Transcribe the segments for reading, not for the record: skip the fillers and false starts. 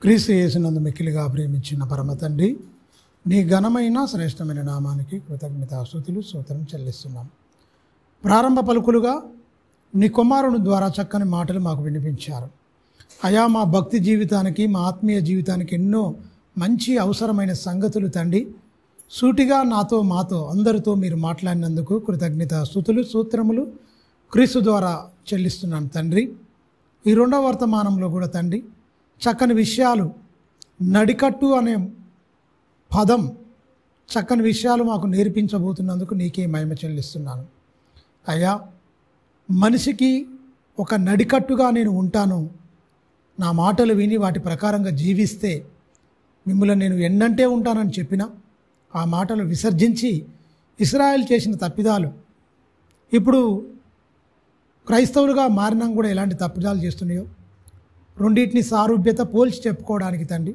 క్రీస్తు యేసునందు మిక్కిలిగా ప్రేమించిన పరమ తండ్రి, నీ ఘనమైన శ్రేష్టమైన నామానికి కృతజ్ఞతాస్తుతులు స్తోత్రం చెల్లిస్తున్నాం. ప్రారంభ పలుకులుగా నీ కుమారుని ద్వారా చక్కని మాటలు మాకు వినిపించారు. అయా, మా భక్తి జీవితానికి, మా ఆత్మీయ జీవితానికి ఎన్నో మంచి అవసరమైన సంగతులు తండ్రి సూటిగా నాతో మాతో అందరితో మీరు మాట్లాడినందుకు కృతజ్ఞతాస్తుతులు స్తోత్రములు క్రీస్తు ద్వారా చెల్లిస్తున్నాను తండ్రి. ఈ రెండవ వర్తమానంలో కూడా తండ్రి చక్కని విషయాలు, నడికట్టు అనే పదం, చక్కని విషయాలు మాకు నేర్పించబోతున్నందుకు నీకే మహిమ చెల్లిస్తున్నాను. అయ్యా, మనిషికి ఒక నడికట్టుగా నేను ఉంటాను, నా మాటలు విని వాటి ప్రకారంగా జీవిస్తే మిమ్మల్ని నేను ఎన్నంటే ఉంటానని చెప్పిన ఆ మాటలు విసర్జించి ఇశ్రాయేల్ చేసిన తప్పిదాలు ఇప్పుడు క్రైస్తవులుగా మారినా కూడా ఎలాంటి తప్పిదాలు చేస్తున్నాయో రెండింటిని సారూప్యత పోల్చి చెప్పుకోవడానికి తండ్రి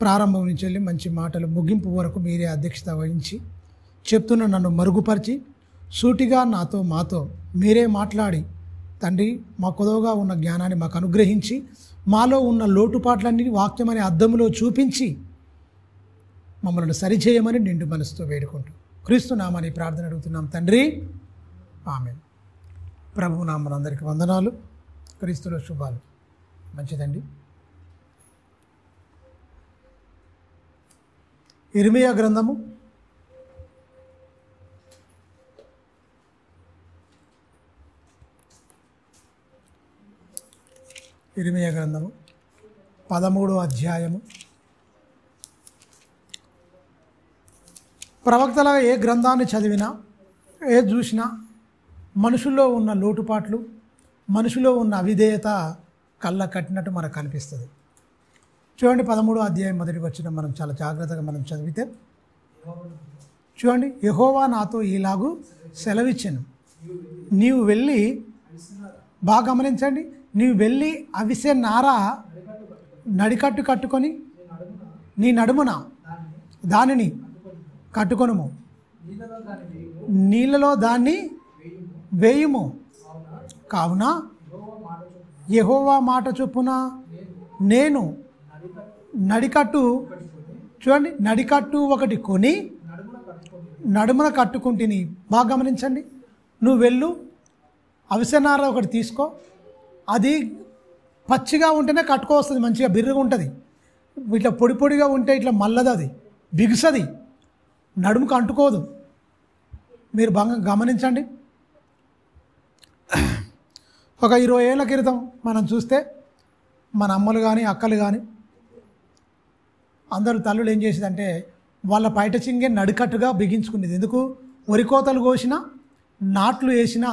ప్రారంభం నుంచి వెళ్ళి మంచి మాటలు ముగింపు వరకు మీరే అధ్యక్షత వహించి చెప్తున్న నన్ను మరుగుపరిచి సూటిగా నాతో మాతో మీరే మాట్లాడి తండ్రి మా కొదవగా ఉన్న జ్ఞానాన్ని మాకు అనుగ్రహించి మాలో ఉన్న లోటుపాట్లన్నీ వాక్యం అనే అద్దంలో చూపించి మమ్మల్ని సరిచేయమని నిండు మనసుతో వేడుకుంటూ క్రీస్తు నామాన్ని ప్రార్థన అడుగుతున్నాం తండ్రి, ఆమేన్. ప్రభు నామమున అందరికీ వందనాలు, క్రీస్తులో శుభాలు. మంచిదండి. ఇర్మియా గ్రంథము 13వ అధ్యాయము. ప్రవక్తల ఏ గ్రంథాన్ని చదివినా, ఏది చూసినా మనుషుల్లో ఉన్న లోటుపాట్లు, మనుషులో ఉన్న అవిధేయత కళ్ళ కట్టినట్టు మనకు కనిపిస్తుంది. చూడండి, 13వ అధ్యాయం మొదటి వచనం మనం చాలా జాగ్రత్తగా మనం చదివితే చూడండి, యెహోవా నాతో ఈలాగు సెలవిచ్చెను, నీవు వెళ్ళి, బాగా గమనించండి, నీవు వెళ్ళి అవిసె నార నడికట్టు కట్టుకొని నీ నడుమున దానిని కట్టుకొనుము, నీళ్ళలో దాన్ని వేయుము. కావున యెహోవా మాట చొప్పున నేను నడికట్టు, చూడండి, నడికట్టు ఒకటి కొని నడుమున కట్టుకుంటుని. బాగా గమనించండి, నువ్వు వెళ్ళు, అవిసెనార ఒకటి తీసుకో, అది పచ్చిగా ఉంటేనే కట్టుకోవస్తుంది, మంచిగా బిర్రగా ఉంటుంది. ఇట్లా పొడి పొడిగా ఉంటే ఇట్లా మల్లది, అది బిగుసది, నడుముకు అంటుకోదు. మీరు బాగా గమనించండి. ఒక 20 ఏళ్ళ క్రితం మనం చూస్తే మన అమ్మలు కానీ అక్కలు కానీ అందరూ తల్లులు ఏం చేసేదంటే వాళ్ళ పైట చింగే నడికట్టుగా బిగించుకునేది. ఎందుకు? వరికోతలు కోసినా, నాట్లు వేసినా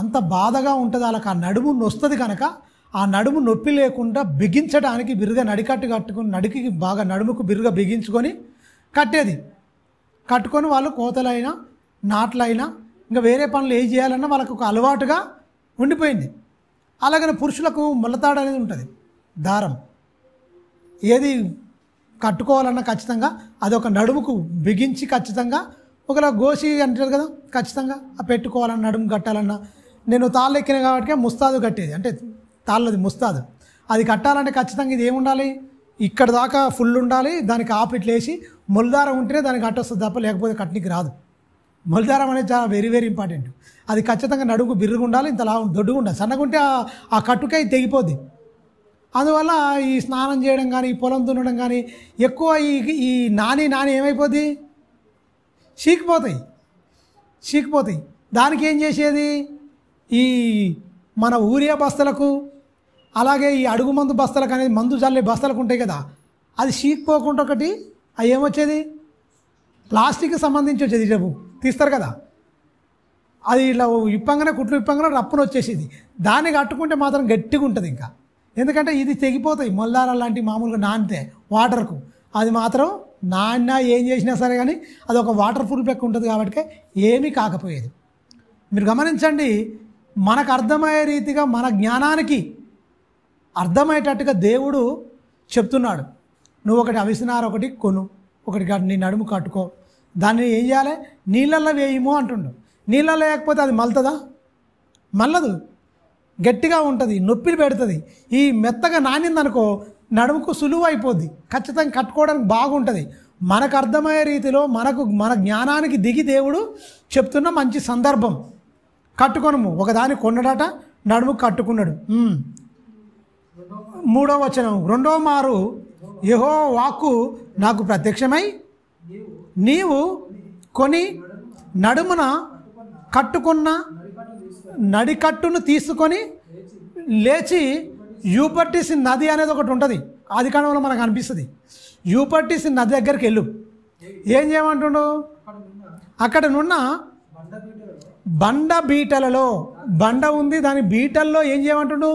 అంత బాధగా ఉంటుంది వాళ్ళకి, ఆ నడుము నొస్తుంది కనుక ఆ నడుము నొప్పి లేకుండా బిగించడానికి బిరుగా నడికట్టు కట్టుకుని, నడికి బాగా నడుముకు బిరుగా బిగించుకొని కట్టేది. కట్టుకొని వాళ్ళు కోతలైనా నాట్లైనా ఇంకా వేరే పనులు ఏం చేయాలన్నా వాళ్ళకు ఒక అలవాటుగా ఉండిపోయింది. అలాగనే పురుషులకు ముళ్ళతాడు అనేది ఉంటుంది, దారం. ఏది కట్టుకోవాలన్నా ఖచ్చితంగా అదొక నడుముకు బిగించి ఖచ్చితంగా ఒకలా గోసి అంటారు కదా, ఖచ్చితంగా ఆ పెట్టుకోవాలన్నా నడుము కట్టాలన్నా. నేను తాళ్ళు ఎక్కిన కాబట్టి ముస్తాదు కట్టేది, అంటే తాళ్ళది ముస్తాదు, అది కట్టాలంటే ఖచ్చితంగా ఇది ఏముండాలి, ఇక్కడ దాకా ఫుల్ ఉండాలి, దానికి ఆపిట్లు వేసి మొలదారం ఉంటేనే దానికి కట్టొస్తుంది తప్ప లేకపోతే కట్టనికి రాదు. మొలదారం అనేది చాలా వెరీ వెరీ ఇంపార్టెంట్. అది ఖచ్చితంగా నడుముకు బిర్రుగా ఉండాలి, ఇంతలా దొడ్డుగా ఉండాలి. సన్నగుంటే ఆ కట్టుకై తెగిపోద్ది. అందువల్ల ఈ స్నానం చేయడం కానీ, ఈ పొలం దున్నడం కానీ ఎక్కువ ఈ నాని ఏమైపోద్ది, చీకిపోతాయి. దానికి ఏం చేసేది, ఈ మన ఊరియా బస్తలకు, అలాగే ఈ అడుగు మందు బస్తలకు అనేది మందు చల్లే బస్తలకు ఉంటాయి కదా, అది చీకిపోకుండా ఒకటి అవి ఏమొచ్చేది, ప్లాస్టిక్కి సంబంధించి వచ్చేది. రేపు తీస్తారు కదా, అది ఇలా కుట్లు ఇప్పంగానే రప్పున వచ్చేసేది. దాన్ని కట్టుకుంటే మాత్రం గట్టిగా ఉంటుంది ఇంకా. ఎందుకంటే ఇది తెగిపోతాయి, మొల్లార లాంటి మామూలుగా నానితే వాటర్కు, అది మాత్రం నాన్న ఏం చేసినా సరే కానీ అది ఒక వాటర్ ప్రూఫ్ లెక్క ఉంటుంది కాబట్టి ఏమీ కాకపోయేది. మీరు గమనించండి, మనకు అర్థమయ్యే రీతిగా, మన జ్ఞానానికి అర్థమయ్యేటట్టుగా దేవుడు చెప్తున్నాడు. నువ్వు ఒకటి అవిసినార ఒకటి కొను, ఒకటి నీ నడుము కట్టుకో, దాన్ని ఏం చేయాలి, నీళ్ళల్లో వేయము అంటుండు. నీళ్ళల్లో లేకపోతే అది మల్లుతుందా? మల్లదు. గట్టిగా ఉంటుంది, నొప్పిని పెడుతుంది. ఈ మెత్తగా నానిందనుకో నడుముకు సులువు అయిపోద్ది, ఖచ్చితంగా కట్టుకోవడానికి బాగుంటుంది. మనకు అర్థమయ్యే రీతిలో మన జ్ఞానానికి దిగి దేవుడు చెప్తున్న మంచి సందర్భం. కట్టుకొనము, ఒకదాని కొన్నడట, నడుముకు కట్టుకున్నాడు. 3వ వచనం, 2వ మారు యెహోవా వాక్కు నాకు ప్రత్యక్షమై, నీవు కొని నడుమున కట్టుకున్న నడికట్టును తీసుకొని లేచి యూపర్టిస్ నది అనేది ఒకటి ఉంటుంది, ఆదికాండంలో మనకు అనిపిస్తుంది. యూపర్టిస్ నది దగ్గరికి వెళ్ళు. ఏం చేయమంటుండు? అక్కడ నున్న బండ బీటలలో, బండ ఉంది, దాని బీటల్లో ఏం చేయమంటుండు?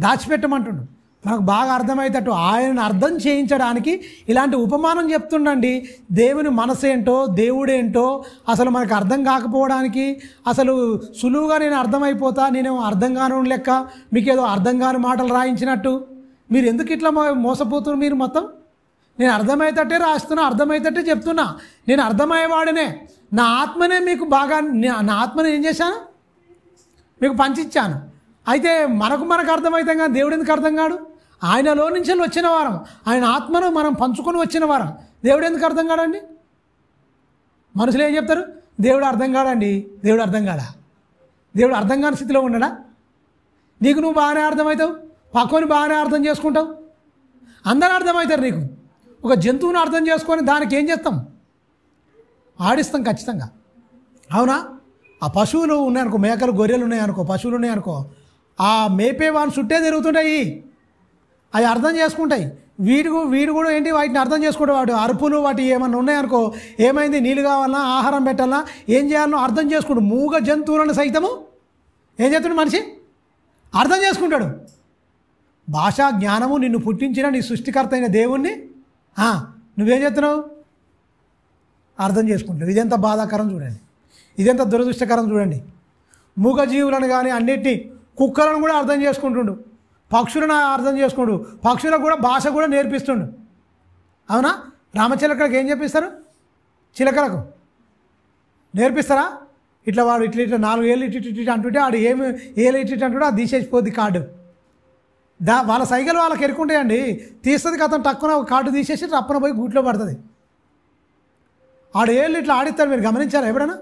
దాచిపెట్టమంటుండు. మనకు బాగా అర్థమయ్యేటట్టు ఆయనను అర్థం చేయించడానికి ఇలాంటి ఉపమానం చెప్తుండండి. దేవుని మనసేంటో, దేవుడేంటో అసలు మనకు అర్థం కాకపోవడానికి, అసలు సులువుగా నేను అర్థమైపోతా, నేనేమో అర్థం కాను లెక్క మీకేదో అర్థం కాని మాటలు రాయించినట్టు. మీరు ఎందుకు ఇట్లా మోసపోతున్నారు? మీరు మొత్తం నేను అర్థమయ్యేటట్టే రాస్తున్నా, అర్థమయ్యేటట్టే చెప్తున్నా. నేను అర్థమయ్యేవాడినే. నా ఆత్మనే మీకు బాగా, నా ఆత్మని ఏం చేశాను? మీకు పంచిచ్చాను. అయితే మనకు అర్థమవుతాం కానీ దేవుడు ఎందుకు అర్థం కాడు? ఆయనలో నుంచి వచ్చిన వారం, ఆయన ఆత్మను మనం పంచుకొని వచ్చిన వారం, దేవుడు ఎందుకు అర్థం కాడండి? మనుషులు ఏం చెప్తారు? దేవుడు అర్థం కాడండి. దేవుడు అర్థం కాడా? దేవుడు అర్థం కాని స్థితిలో ఉండడా? నీకు నువ్వు బాగానే అర్థమవుతావు, పక్కని బాగానే అర్థం చేసుకుంటావు, అందరూ అర్థమవుతారు నీకు. ఒక జంతువుని అర్థం చేసుకొని దానికి ఏం చేస్తాం? ఆడిస్తాం ఖచ్చితంగా, అవునా? ఆ పశువులు ఉన్నాయనుకో, మేకలు గొర్రెలు ఉన్నాయనుకో, పశువులు ఉన్నాయనుకో, ఆ మేపే వాడిని చుట్టే తిరుగుతుంటాయి, అవి అర్థం చేసుకుంటాయి. వీడు కూడా ఏంటి, వాటిని అర్థం చేసుకుంటే వాడు అరుపులు వాటి ఏమన్నా ఉన్నాయనుకో, ఏమైంది, నీళ్ళు కావాలన్నా, ఆహారం పెట్టాలన్నా, ఏం చేయాలనో అర్థం చేసుకుంటాడు. మూగ జంతువులను సైతము ఏం చేస్తున్నాడు మనిషి? అర్థం చేసుకుంటాడు. భాషా జ్ఞానము నిన్ను పుట్టించిన నీ సృష్టికర్త అయిన దేవుణ్ణి నువ్వేం చేస్తున్నావు? అర్థం చేసుకుంటావు. ఇదెంత బాధాకరం చూడండి, ఇదెంత దురదృష్టకరం చూడండి. మూగ జీవులను కానీ అన్నిటినీ, కుక్కలను కూడా అర్థం చేసుకుంటుండు, పక్షులను అర్థం చేసుకుంటు, పక్షులకు కూడా భాష కూడా నేర్పిస్తుండు, అవునా? రామచిలకలకు ఏం చెప్పిస్తారు? చిలకలకు నేర్పిస్తారా? ఇట్లా వాడు ఇట్లా 4 ఏళ్ళు ఇటు అంటుంటే వాడు ఏమి ఏళ్ళు ఇటు అంటుంటే అది తీసేసిపోద్ది కార్డు. వాళ్ళ సైకిల్ వాళ్ళకి ఎరుకుంటాయండి, తీస్తుంది కథం టక్కున ఒక కార్డు తీసేసి రప్పన పోయి గూట్లో పడుతుంది. ఆడు ఏళ్ళు ఇట్లా ఆడిస్తారు, మీరు గమనించారా ఎప్పుడైనా?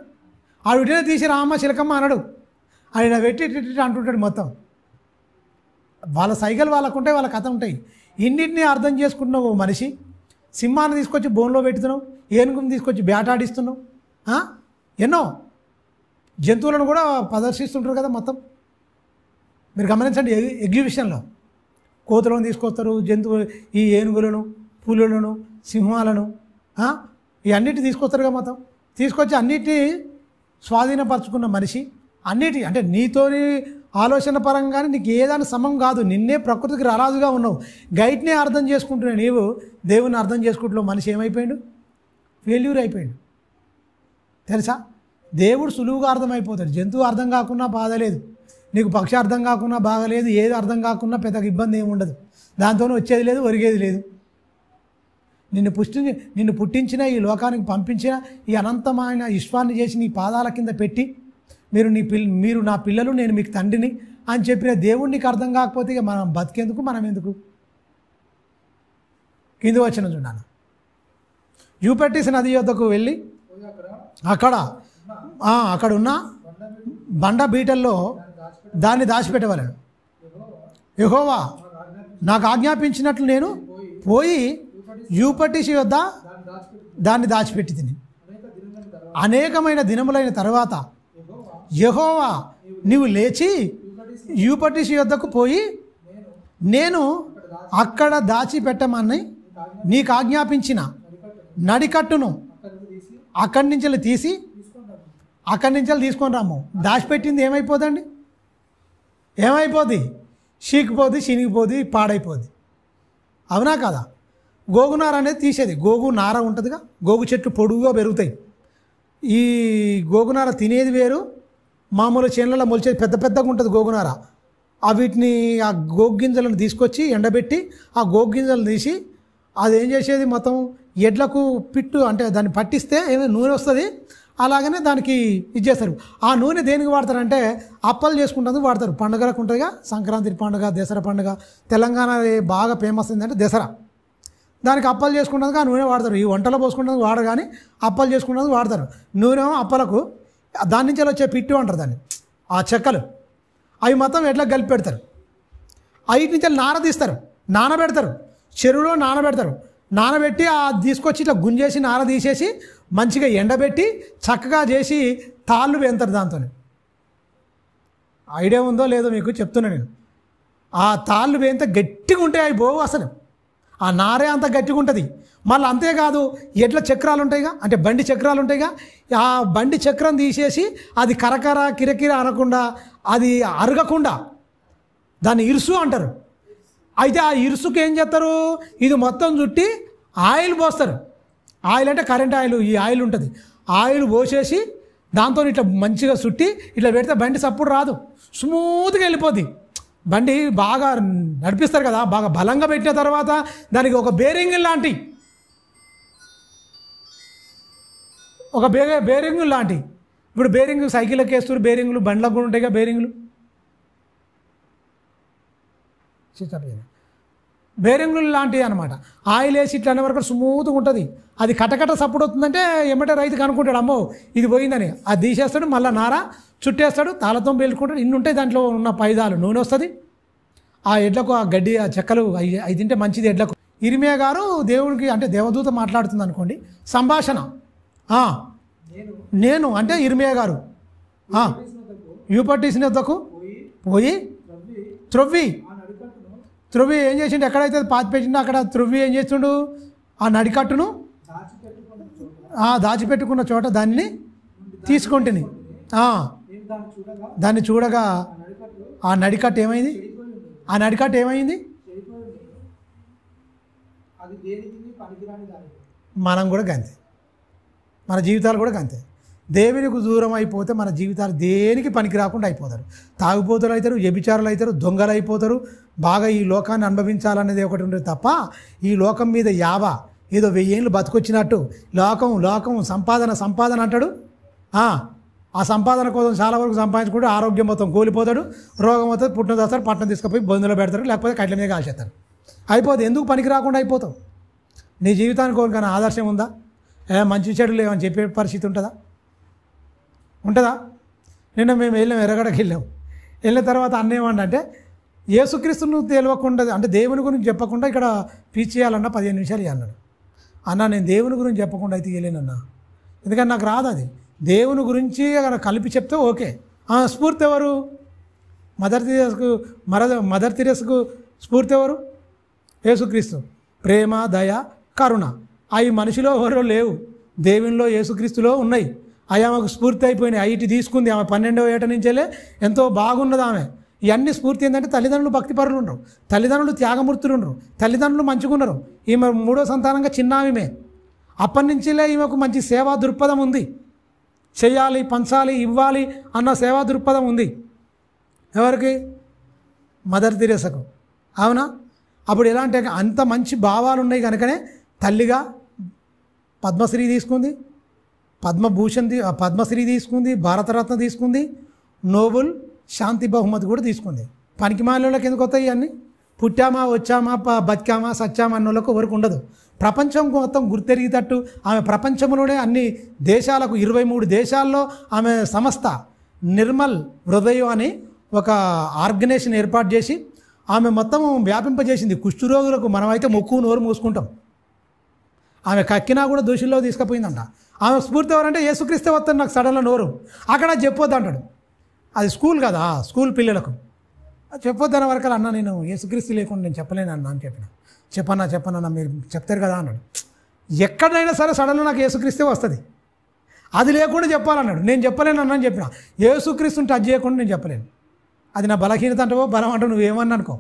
ఆడు ఇటే తీసి రామ్మ చిలకమ్మ అనడు, ఆయన పెట్టి ఇటు అంటుంటాడు మొత్తం. వాళ్ళ సైకిల్ వాళ్ళకుంటాయి, వాళ్ళ కథ ఉంటాయి. ఇన్నింటినీ అర్థం చేసుకుంటున్నావు మనిషి. సింహాన్ని తీసుకొచ్చి బోన్లో పెడుతున్నావు, ఏనుగుని తీసుకొచ్చి వేటాడిస్తున్నావు, ఎన్నో జంతువులను కూడా ప్రదర్శిస్తుంటారు కదా మొత్తం. మీరు గమనించండి, ఎగ్జిబిషన్లో కోతులను తీసుకొస్తారు, ఈ ఏనుగులను, పులులను, సింహాలను, ఇవన్నిటి తీసుకొస్తారు కదా మొత్తం. తీసుకొచ్చి అన్నిటినీ స్వాధీనపరచుకున్న మనిషి, అన్నిటి అంటే నీతోని ఆలోచన పరంగానే నీకు ఏదైనా సమం కాదు, నిన్నే ప్రకృతికి రారాజుగా ఉన్నావు. గైడ్నే అర్థం చేసుకుంటున్నావు నీవు, దేవుని అర్థం చేసుకుంటున్నావు. మనిషి ఏమైపోయాడు? ఫెయిల్యూర్ అయిపోయాడు. తెలుసా? దేవుడు సులువుగా అర్థమైపోతాడు. జంతువు అర్థం కాకున్నా బాధ లేదు, నీకు పక్షి అర్థం కాకున్నా బాగలేదు, ఏది అర్థం కాకున్నా పెద్దగా ఇబ్బంది ఏమి ఉండదు, దాంతోనే వచ్చేది లేదు, ఒరిగేది లేదు. నిన్ను పుట్టించిన, ఈ లోకానికి పంపించిన, ఈ అనంతమైన విశ్వాన్ని చేసి నీ పాదాల కింద పెట్టి, మీరు నా పిల్లలు, నేను మీకు తండ్రిని అని చెప్పిన దేవుడు నీకు అర్థం కాకపోతే ఇక మనం బతికేందుకు, మనం ఎందుకు? కింది వచ్చిన చూడాను. యూపర్టిస్ నది యొద్దకు వెళ్ళి అక్కడ ఉన్న బండ బీటల్లో దాన్ని దాచిపెట్టవలను. యెహోవా నాకు ఆజ్ఞాపించినట్లు నేను పోయి యూపర్టిస్ యొద్ద దాన్ని దాచిపెట్టి తిని, అనేకమైన దినములైన తర్వాత యెహోవా నీవు లేచి యూపర్టిస్ యొద్దకు పోయి నేను అక్కడ దాచిపెట్టమని నీకు ఆజ్ఞాపించిన నడికట్టును అక్కడి నుంచి తీసి తీసుకొని రాము. దాచిపెట్టింది ఏమైపోదండి? ఏమైపోద్ది? చీకిపోద్ది, చినిగిపోద్ది, పాడైపోద్ది, అవునా కదా? గోగునార అనేది తీసేది. గోగు నార ఉంటుందిగా, గోగు చెట్లు పొడుగుగా పెరుగుతాయి. ఈ గోగునార తినేది వేరు, మామూలు చేనులలో మొలిచేది పెద్ద పెద్దగా ఉంటుంది గోగునార. వీటిని ఆ గోగు గింజలను తీసుకొచ్చి ఎండబెట్టి ఆ గోగు గింజలు తీసి అది ఏం చేసేది, మొత్తం ఎడ్లకు పిట్టు అంటే దాన్ని పట్టిస్తే ఏమైనా నూనె వస్తుంది. అలాగనే దానికి ఇది చేస్తారు. ఆ నూనె దేనికి వాడతారంటే అప్పాలు చేసుకుంటుంది వాడతారు. పండుగలకు ఉంటుందిగా, సంక్రాంతి పండుగ, దసరా పండుగ. తెలంగాణ బాగా ఫేమస్ ఏంటంటే దసరా. దానికి అప్పాలు చేసుకుంటుంది ఆ నూనె వాడతారు. ఈ వంటలో పోసుకుంటుంది వాడరు, కానీ అప్పాలు చేసుకుంటుంది వాడతారు. నూనె అప్పలకు దాని నుంచి వచ్చే పిట్టు అంటారు దాన్ని. ఆ చెక్కలు అవి మొత్తం ఎట్లా కలిపి పెడతారు. ఐటి నుంచి నార తీస్తారు, నానబెడతారు, చెరువులో నానబెడతారు. నానబెట్టి తీసుకొచ్చి ఇట్లా గుంజేసి నార తీసేసి మంచిగా ఎండబెట్టి చక్కగా చేసి తాళ్ళు వేంతారు. దాంతో ఐడియా ఉందో లేదో మీకు చెప్తున్నా నేను. ఆ తాళ్ళు వేంత గట్టిగా ఉంటాయి, అవి పోవు అసలు. ఆ నారే అంత గట్టిగా ఉంటుంది. మళ్ళీ అంతేకాదు, ఎడ్ల చక్రాలు ఉంటాయిగా, అంటే బండి చక్రాలు ఉంటాయిగా, ఆ బండి చక్రం తీసేసి అది కరకర కిరకిర అనకుండా, అది అరగకుండా దాన్ని ఇరుసు అంటారు. అయితే ఆ ఇరుసుకు ఏం చేస్తారు, ఇది మొత్తం చుట్టి ఆయిల్ పోస్తారు. ఆయిల్ అంటే కరెంట్ ఆయిల్. ఈ ఆయిల్ ఉంటుంది, ఆయిల్ పోసేసి దాంతో ఇట్లా మంచిగా చుట్టి ఇట్లా పెడితే బండి సప్పుడు రాదు, స్మూత్గా వెళ్ళిపోద్ది. బండి బాగా నడిపిస్తారు కదా, బాగా బలంగా పెట్టిన తర్వాత దానికి ఒక బేరింగ్ లాంటి, ఒక బేరింగ్ లాంటి. ఇప్పుడు బేరింగ్ సైకిళ్ళకి వేస్తారు, బేరింగ్లు బండ్లకు కూడా ఉంటాయిగా బేరింగ్లు. బేరింగ్లు లాంటివి అనమాట. ఆయిల్ వేసి ఇట్లా అనే వరకు స్మూత్గా ఉంటుంది. అది కటకట సప్పుడు అవుతుందంటే ఎమ్మటే రైతుకి అనుకుంటాడు, అమ్మో ఇది పోయిందని. అది తీసేస్తాడు, మళ్ళీ నార చుట్టేస్తాడు, తాళతో పేలుకుంటాడు. ఇన్ని ఉంటాయి దాంట్లో ఉన్న పైదాలు, నూనె వస్తుంది. ఆ ఎడ్లకు ఆ గడ్డి ఆ చెక్కలు అవి తింటే మంచిది ఎడ్లకు. ఇర్మియా గారు దేవుడికి అంటే దేవదూత మాట్లాడుతుంది అనుకోండి, సంభాషణ. నేను అంటే ఇర్మియా గారు యూపర్టీస్ వద్దకు పోయి త్రొవ్వి ఏం చేసిండు, ఎక్కడైతే పాతి పెట్టిండో అక్కడ త్రొవ్వి ఏం చేస్తుండు, ఆ నడికట్టును దాచిపెట్టుకున్న చోట దాన్ని తీసుకుంటుని. దాన్ని చూడగా ఆ నడికట్టు ఏమైంది, మనం కూడా గంతే, మన జీవితాలు కూడా గంతే. దేవునికి దూరం అయిపోతే మన జీవితాలు దేనికి పనికి రాకుండా అయిపోతారు. తాగుబోతులు అవుతారు, వ్యభిచారులు అవుతారు, దొంగలు అయిపోతారు. బాగా ఈ లోకాన్ని అనుభవించాలనేది ఒకటి ఉంటుంది తప్ప, ఈ లోకం మీద ఏదో 1000 ఏళ్ళు బతుకొచ్చినట్టు లోకం సంపాదన అంటాడు. ఆ సంపాదన కోసం చాలా వరకు సంపాదించుకుంటూ ఆరోగ్యం మొత్తం కోల్పోతాడు, రోగం అవుతుంది, పుట్టిన చేస్తారు, పట్టణం తీసుకుపోయి బంధువులు పెడతారు, లేకపోతే కట్ల మీద కాల్చేస్తారు. అయిపోతుంది. ఎందుకు పనికి రాకుండా అయిపోతావు? నీ జీవితానికి ఒకరికైనా ఆదర్శం ఉందా? మంచి చెడులు ఏమని చెప్పే పరిస్థితి ఉంటుందా? నిన్న మేము వెళ్ళాం, ఎర్రగడకి వెళ్ళిన తర్వాత అన్న ఏమంటే, యేసుక్రీస్తును తెలియకుండా అంటే దేవుని గురించి చెప్పకుండా ఇక్కడ పీచ్ చేయాలన్నా 15 నిమిషాలు అన్నాడు. అన్న నేను దేవుని గురించి చెప్పకుండా అయితే వెళ్ళానన్నా, ఎందుకంటే నాకు రాదు అది. దేవుని గురించి అక్కడ కలిపి చెప్తే ఓకే. స్ఫూర్తి ఎవరు? మదర్ తెరెసాకు స్ఫూర్తి ఎవరు? యేసుక్రీస్తు. ప్రేమ, దయ, కరుణ అవి మనిషిలో ఎవరో లేవు, దేవునిలో యేసుక్రీస్తులో ఉన్నాయి. అవి ఆమెకు స్ఫూర్తి అయిపోయినాయి. ఐటి తీసుకుంది ఆమె 12వ ఏట నుంచేలే ఎంతో బాగున్నది ఆమె. ఇవన్నీ స్ఫూర్తి ఏంటంటే తల్లిదండ్రులు భక్తిపరులు ఉండరు, తల్లిదండ్రులు త్యాగమూర్తులు ఉండరు, తల్లిదండ్రులు మంచిగా ఉన్నారు. ఈమె 3వ సంతానంగా చిన్న ఆమె. అప్పటి నుంచిలే ఈమెకు మంచి సేవా దృక్పథం ఉంది. చేయాలి, పంచాలి, ఇవ్వాలి అన్న సేవా దృక్పథం ఉంది. ఎవరికి? మదర్ తెరెసాకు. అవునా? అప్పుడు ఎలా అంటే అంత మంచి భావాలు ఉన్నాయి కనుకనే తల్లిగా పద్మశ్రీ తీసుకుంది, పద్మశ్రీ తీసుకుంది, భారతరత్న తీసుకుంది, నోబెల్ శాంతి బహుమతి కూడా తీసుకుంది. పనికి మాలోళ్ళకి ఎందుకు వస్తాయి ఇవన్నీ? పుట్టామా, వచ్చామా, బతికామా, సచ్చామా అన్నోళ్ళకు ఎవరికి ఉండదు. ప్రపంచం మొత్తం గుర్తెరిగేటట్టు ఆమె ప్రపంచంలోనే అన్ని దేశాలకు 23 దేశాల్లో ఆమె సంస్థ నిర్మల్ హృదయం అని ఒక ఆర్గనైజేషన్ ఏర్పాటు చేసి ఆమె మొత్తం వ్యాపింపజేసింది. కుష్ఠరోగులకు మనమైతే ముక్కు నోరు మూసుకుంటాం, ఆమె కక్కినా కూడా దోషుల్లో తీసుకుపోయిందంట. ఆమె స్ఫూర్తి ఎవరంటే యేసుక్రీస్తు వస్తాను నాకు సడన్గా నోరు అక్కడ చెప్పొద్దు అంటాడు. అది స్కూల్ కదా, స్కూల్ పిల్లలకు చెప్పొద్దన్న వరకు అన్న నేను యేసుక్రీస్తు లేకుండా నేను చెప్పలేను అన్న అని చెప్పన్నా మీరు చెప్తారు కదా అన్నాడు. ఎక్కడైనా సరే సడన్గా నాకు యేసుక్రీస్తే వస్తుంది, అది లేకుండా చెప్పాలన్నాడు. నేను చెప్పలేను అన్న అని చెప్పిన. యేసుక్రీస్తుని టచ్ చేయకుండా నేను చెప్పలేను, అది నా బలహీనత అంటావో బలం అంటావు, నువ్వేమన్నా అనుకో.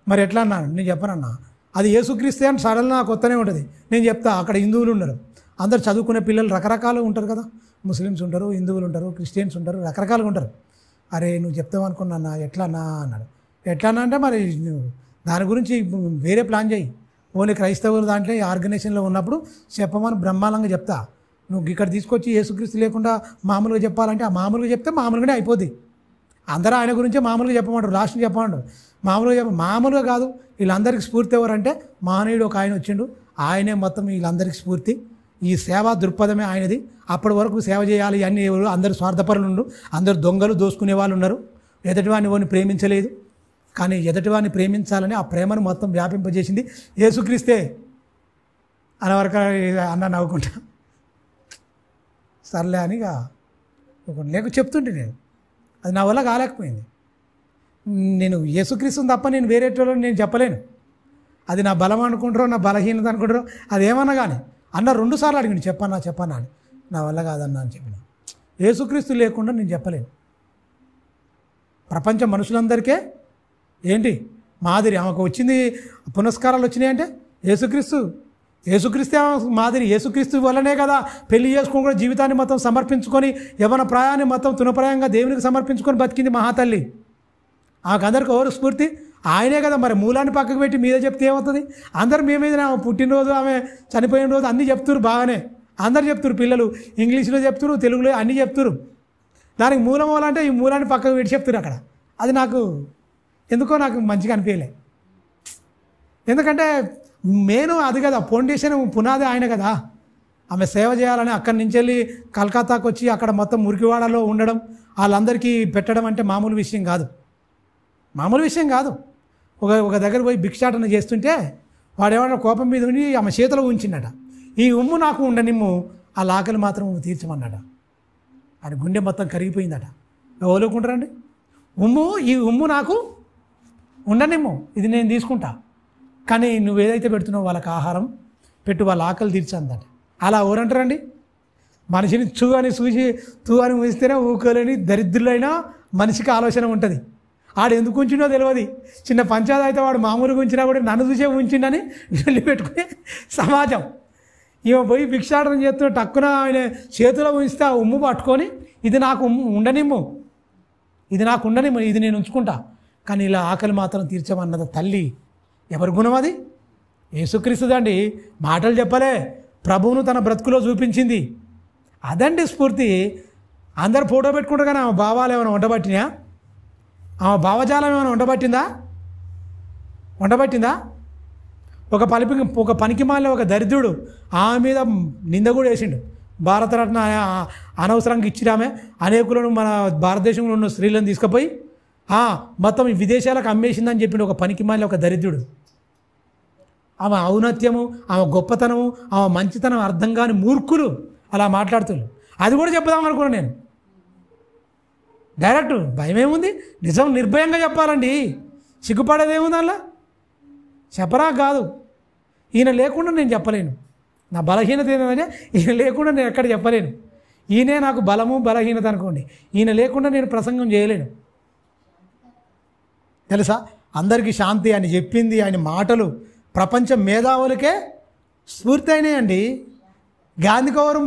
మరి ఎట్లా అన్నాను? నేను చెప్పనన్నా, అది యేసుక్రీస్తే అని సడన్గా నాకు కొత్తనే ఉంటుంది. నేను చెప్తా. అక్కడ హిందువులు ఉన్నారు, అందరు చదువుకునే పిల్లలు రకరకాలు ఉంటారు కదా, ముస్లిమ్స్ ఉంటారు, హిందువులు ఉంటారు, క్రిస్టియన్స్ ఉంటారు, రకరకాలుగా ఉంటారు. అరే నువ్వు చెప్తావు అనుకున్నా, ఎట్లన్నా అన్నాడు. ఎట్లన్నా అంటే మరి నువ్వు దాని గురించి వేరే ప్లాన్ చేయి, ఓన్లీ క్రైస్తవులు దాంట్లో ఈ ఆర్గనైజేషన్లో ఉన్నప్పుడు చెప్పమని బ్రహ్మాండంగా చెప్తా. నువ్వు ఇక్కడ తీసుకొచ్చి యేసుక్రీస్తు లేకుండా మామూలుగా చెప్పాలంటే ఆ మామూలుగా చెప్తే మామూలుగానే అయిపోద్ది. అందరూ ఆయన గురించే మామూలుగా చెప్పమంటారు, లాస్ట్ని చెప్పమంటారు. మామూలుగా కాదు. వీళ్ళందరికీ స్ఫూర్తి ఎవరంటే మహనీయుడు ఒక ఆయన వచ్చిండు, ఆయనే మొత్తం వీళ్ళందరికీ స్ఫూర్తి. ఈ సేవా దృక్పథమే ఆయనది. అప్పటి వరకు సేవ చేయాలి అన్ని ఎవరు అందరు స్వార్థపరులు ఉండు, అందరు దొంగలు దోసుకునే వాళ్ళు ఉన్నారు. ఎదుటివాడిని ఎవరిని ప్రేమించలేదు. కానీ ఎదుటివాడిని ప్రేమించాలని ఆ ప్రేమను మొత్తం వ్యాపింపజేసింది యేసుక్రీస్తే అనవరక అన్న నవ్వుకుంటా సర్లే అని లేక చెప్తుంటే నేను అది నా వల్ల కాలేకపోయింది. నేను యేసుక్రీస్తుని తప్ప నేను వేరే వాళ్ళని నేను చెప్పలేను. అది నా బలం అనుకుంటారో నా బలహీనత అనుకుంటారో అదేమన్నా కానీ అన్న 2 సార్లు అడిగింది చెప్పన్నా అని. నా వల్ల కాదన్నా అని చెప్పిన. యేసుక్రీస్తు లేకుండా నేను చెప్పలేను. ప్రపంచ మనుషులందరికీ ఏంటి మాదిరి, ఆమెకు వచ్చింది పునస్కారాలు వచ్చినాయంటే యేసుక్రీస్తే మాదిరి. యేసుక్రీస్తు వల్లనే కదా పెళ్లి చేసుకొని కూడా జీవితాన్ని మొత్తం సమర్పించుకొని యవ్వన ప్రాయాన్ని మొత్తం తునప్రాయంగా దేవునికి సమర్పించుకొని బతికింది మహాతల్లి. ఆమెకందరికి ఎవరు స్ఫూర్తి? ఆయనే కదా. మరి మూలాన్ని పక్కకు పెట్టి మీదే చెప్తే ఏమవుతుంది? అందరు మీ మీద పుట్టినరోజు ఆమె చనిపోయిన రోజు అన్నీ చెప్తున్నారు, బాగానే అందరు చెప్తున్నారు. పిల్లలు ఇంగ్లీష్లో చెప్తున్నారు, తెలుగులో అన్నీ చెప్తున్నారు. దానికి మూలం అంటే ఈ మూలాన్ని పక్కకు పెట్టి చెప్తున్నారు అక్కడ. అది నాకు ఎందుకో నాకు మంచిగా అనిపించలే. ఎందుకంటే మెయిన్ అది కదా, ఫౌండేషన్ పునాది ఆయన కదా. ఆమె సేవ చేయాలని అక్కడి నుంచి వెళ్ళి కలకత్తాకు వచ్చి అక్కడ మొత్తం మురికివాడలో ఉండడం, వాళ్ళందరికీ పెట్టడం అంటే మామూలు విషయం కాదు. ఒక దగ్గర పోయి భిక్షాటన చేస్తుంటే వాడేమన్నా కోపం మీద ఉండి ఆమె చేతిలో ఉంచిండట. ఈ ఉమ్ము నాకు ఉండనిమ్ము, ఆ ఆకలి మాత్రం తీర్చమన్నాడ. ఆడ గుండె మొత్తం కరిగిపోయిందట. ఎవరుకుంటారండి? ఈ ఉమ్ము నాకు ఉండనిమ్ము, ఇది నేను తీసుకుంటా, కానీ నువ్వు ఏదైతే పెడుతున్నావు వాళ్ళకి ఆహారం పెట్టు, వాళ్ళ ఆకలి తీర్చందట. అలా ఎవరంటారండి? మనిషిని తూ అని ఊహిస్తేనే ఊకోలేని దరిద్రులైనా మనిషికి ఆలోచన ఉంటుంది. ఆడు ఎందుకు ఉంచిండో తెలియదు. చిన్న పంచాయతీ అయితే వాడు మామూలుగా ఉంచినా కూడా నన్ను చూసే ఉంచిండని వెళ్ళి పెట్టుకునే సమాజం. ఈమె పోయి భిక్షాటన చేస్తున్న టక్కున ఆయన చేతిలో ఉంచితే ఆ ఉమ్ము పట్టుకొని ఇది నాకు ఉండనిమ్ము, ఇది నేను ఉంచుకుంటా, కానీ ఇలా ఆకలి మాత్రం తీర్చమన్నది తల్లి. ఎవరి గుణం అది? యేసుక్రీస్తుదండి. మాటలు చెప్పలే, ప్రభువును తన బ్రతుకులో చూపించింది. అదండి స్ఫూర్తి. అందరు ఫోటో పెట్టుకుంటారు కానీ ఆమె భావాలు ఏమైనా ఉండబట్టినా? ఆమె భావజాలం ఏమైనా ఉండబట్టిందా? ఒక పనికిమాలిన ఒక దరిద్రుడు ఆమె మీద నింద కూడా వేసిండు. భారతరత్న అనవసరంగా ఇచ్చిరామే అనేకులను మన భారతదేశంలో ఉన్న స్త్రీలను తీసుకుపోయి మొత్తం విదేశాలకు అమ్మేసిందని చెప్పిండు ఒక పనికిమాలిన ఒక దరిద్రుడు. ఆమె ఔన్నత్యము, ఆమె గొప్పతనము, ఆమె మంచితనం అర్థం కాని మూర్ఖులు అలా మాట్లాడుతున్నారు. అది కూడా చెప్పుదాం అనుకున్నాను నేను. డైరెక్ట్ భయం ఏముంది? నిజం నిర్భయంగా చెప్పాలండి. సిగ్గుపడేదేముంది అలా? చెప్పరా కాదు. ఈయన లేకుండా నేను చెప్పలేను. నా బలహీనత ఏంటంటే ఈయన లేకుండా నేను ఎక్కడ చెప్పలేను. ఈయనే నాకు బలము బలహీనత అనుకోండి. ఈయన లేకుండా నేను ప్రసంగం చేయలేను. తెలుసా? అందరికీ శాంతి అని చెప్పింది ఆయన మాటలు ప్రపంచ మేధావులకే స్ఫూర్తి అయినాయండి. గాంధీ కవరు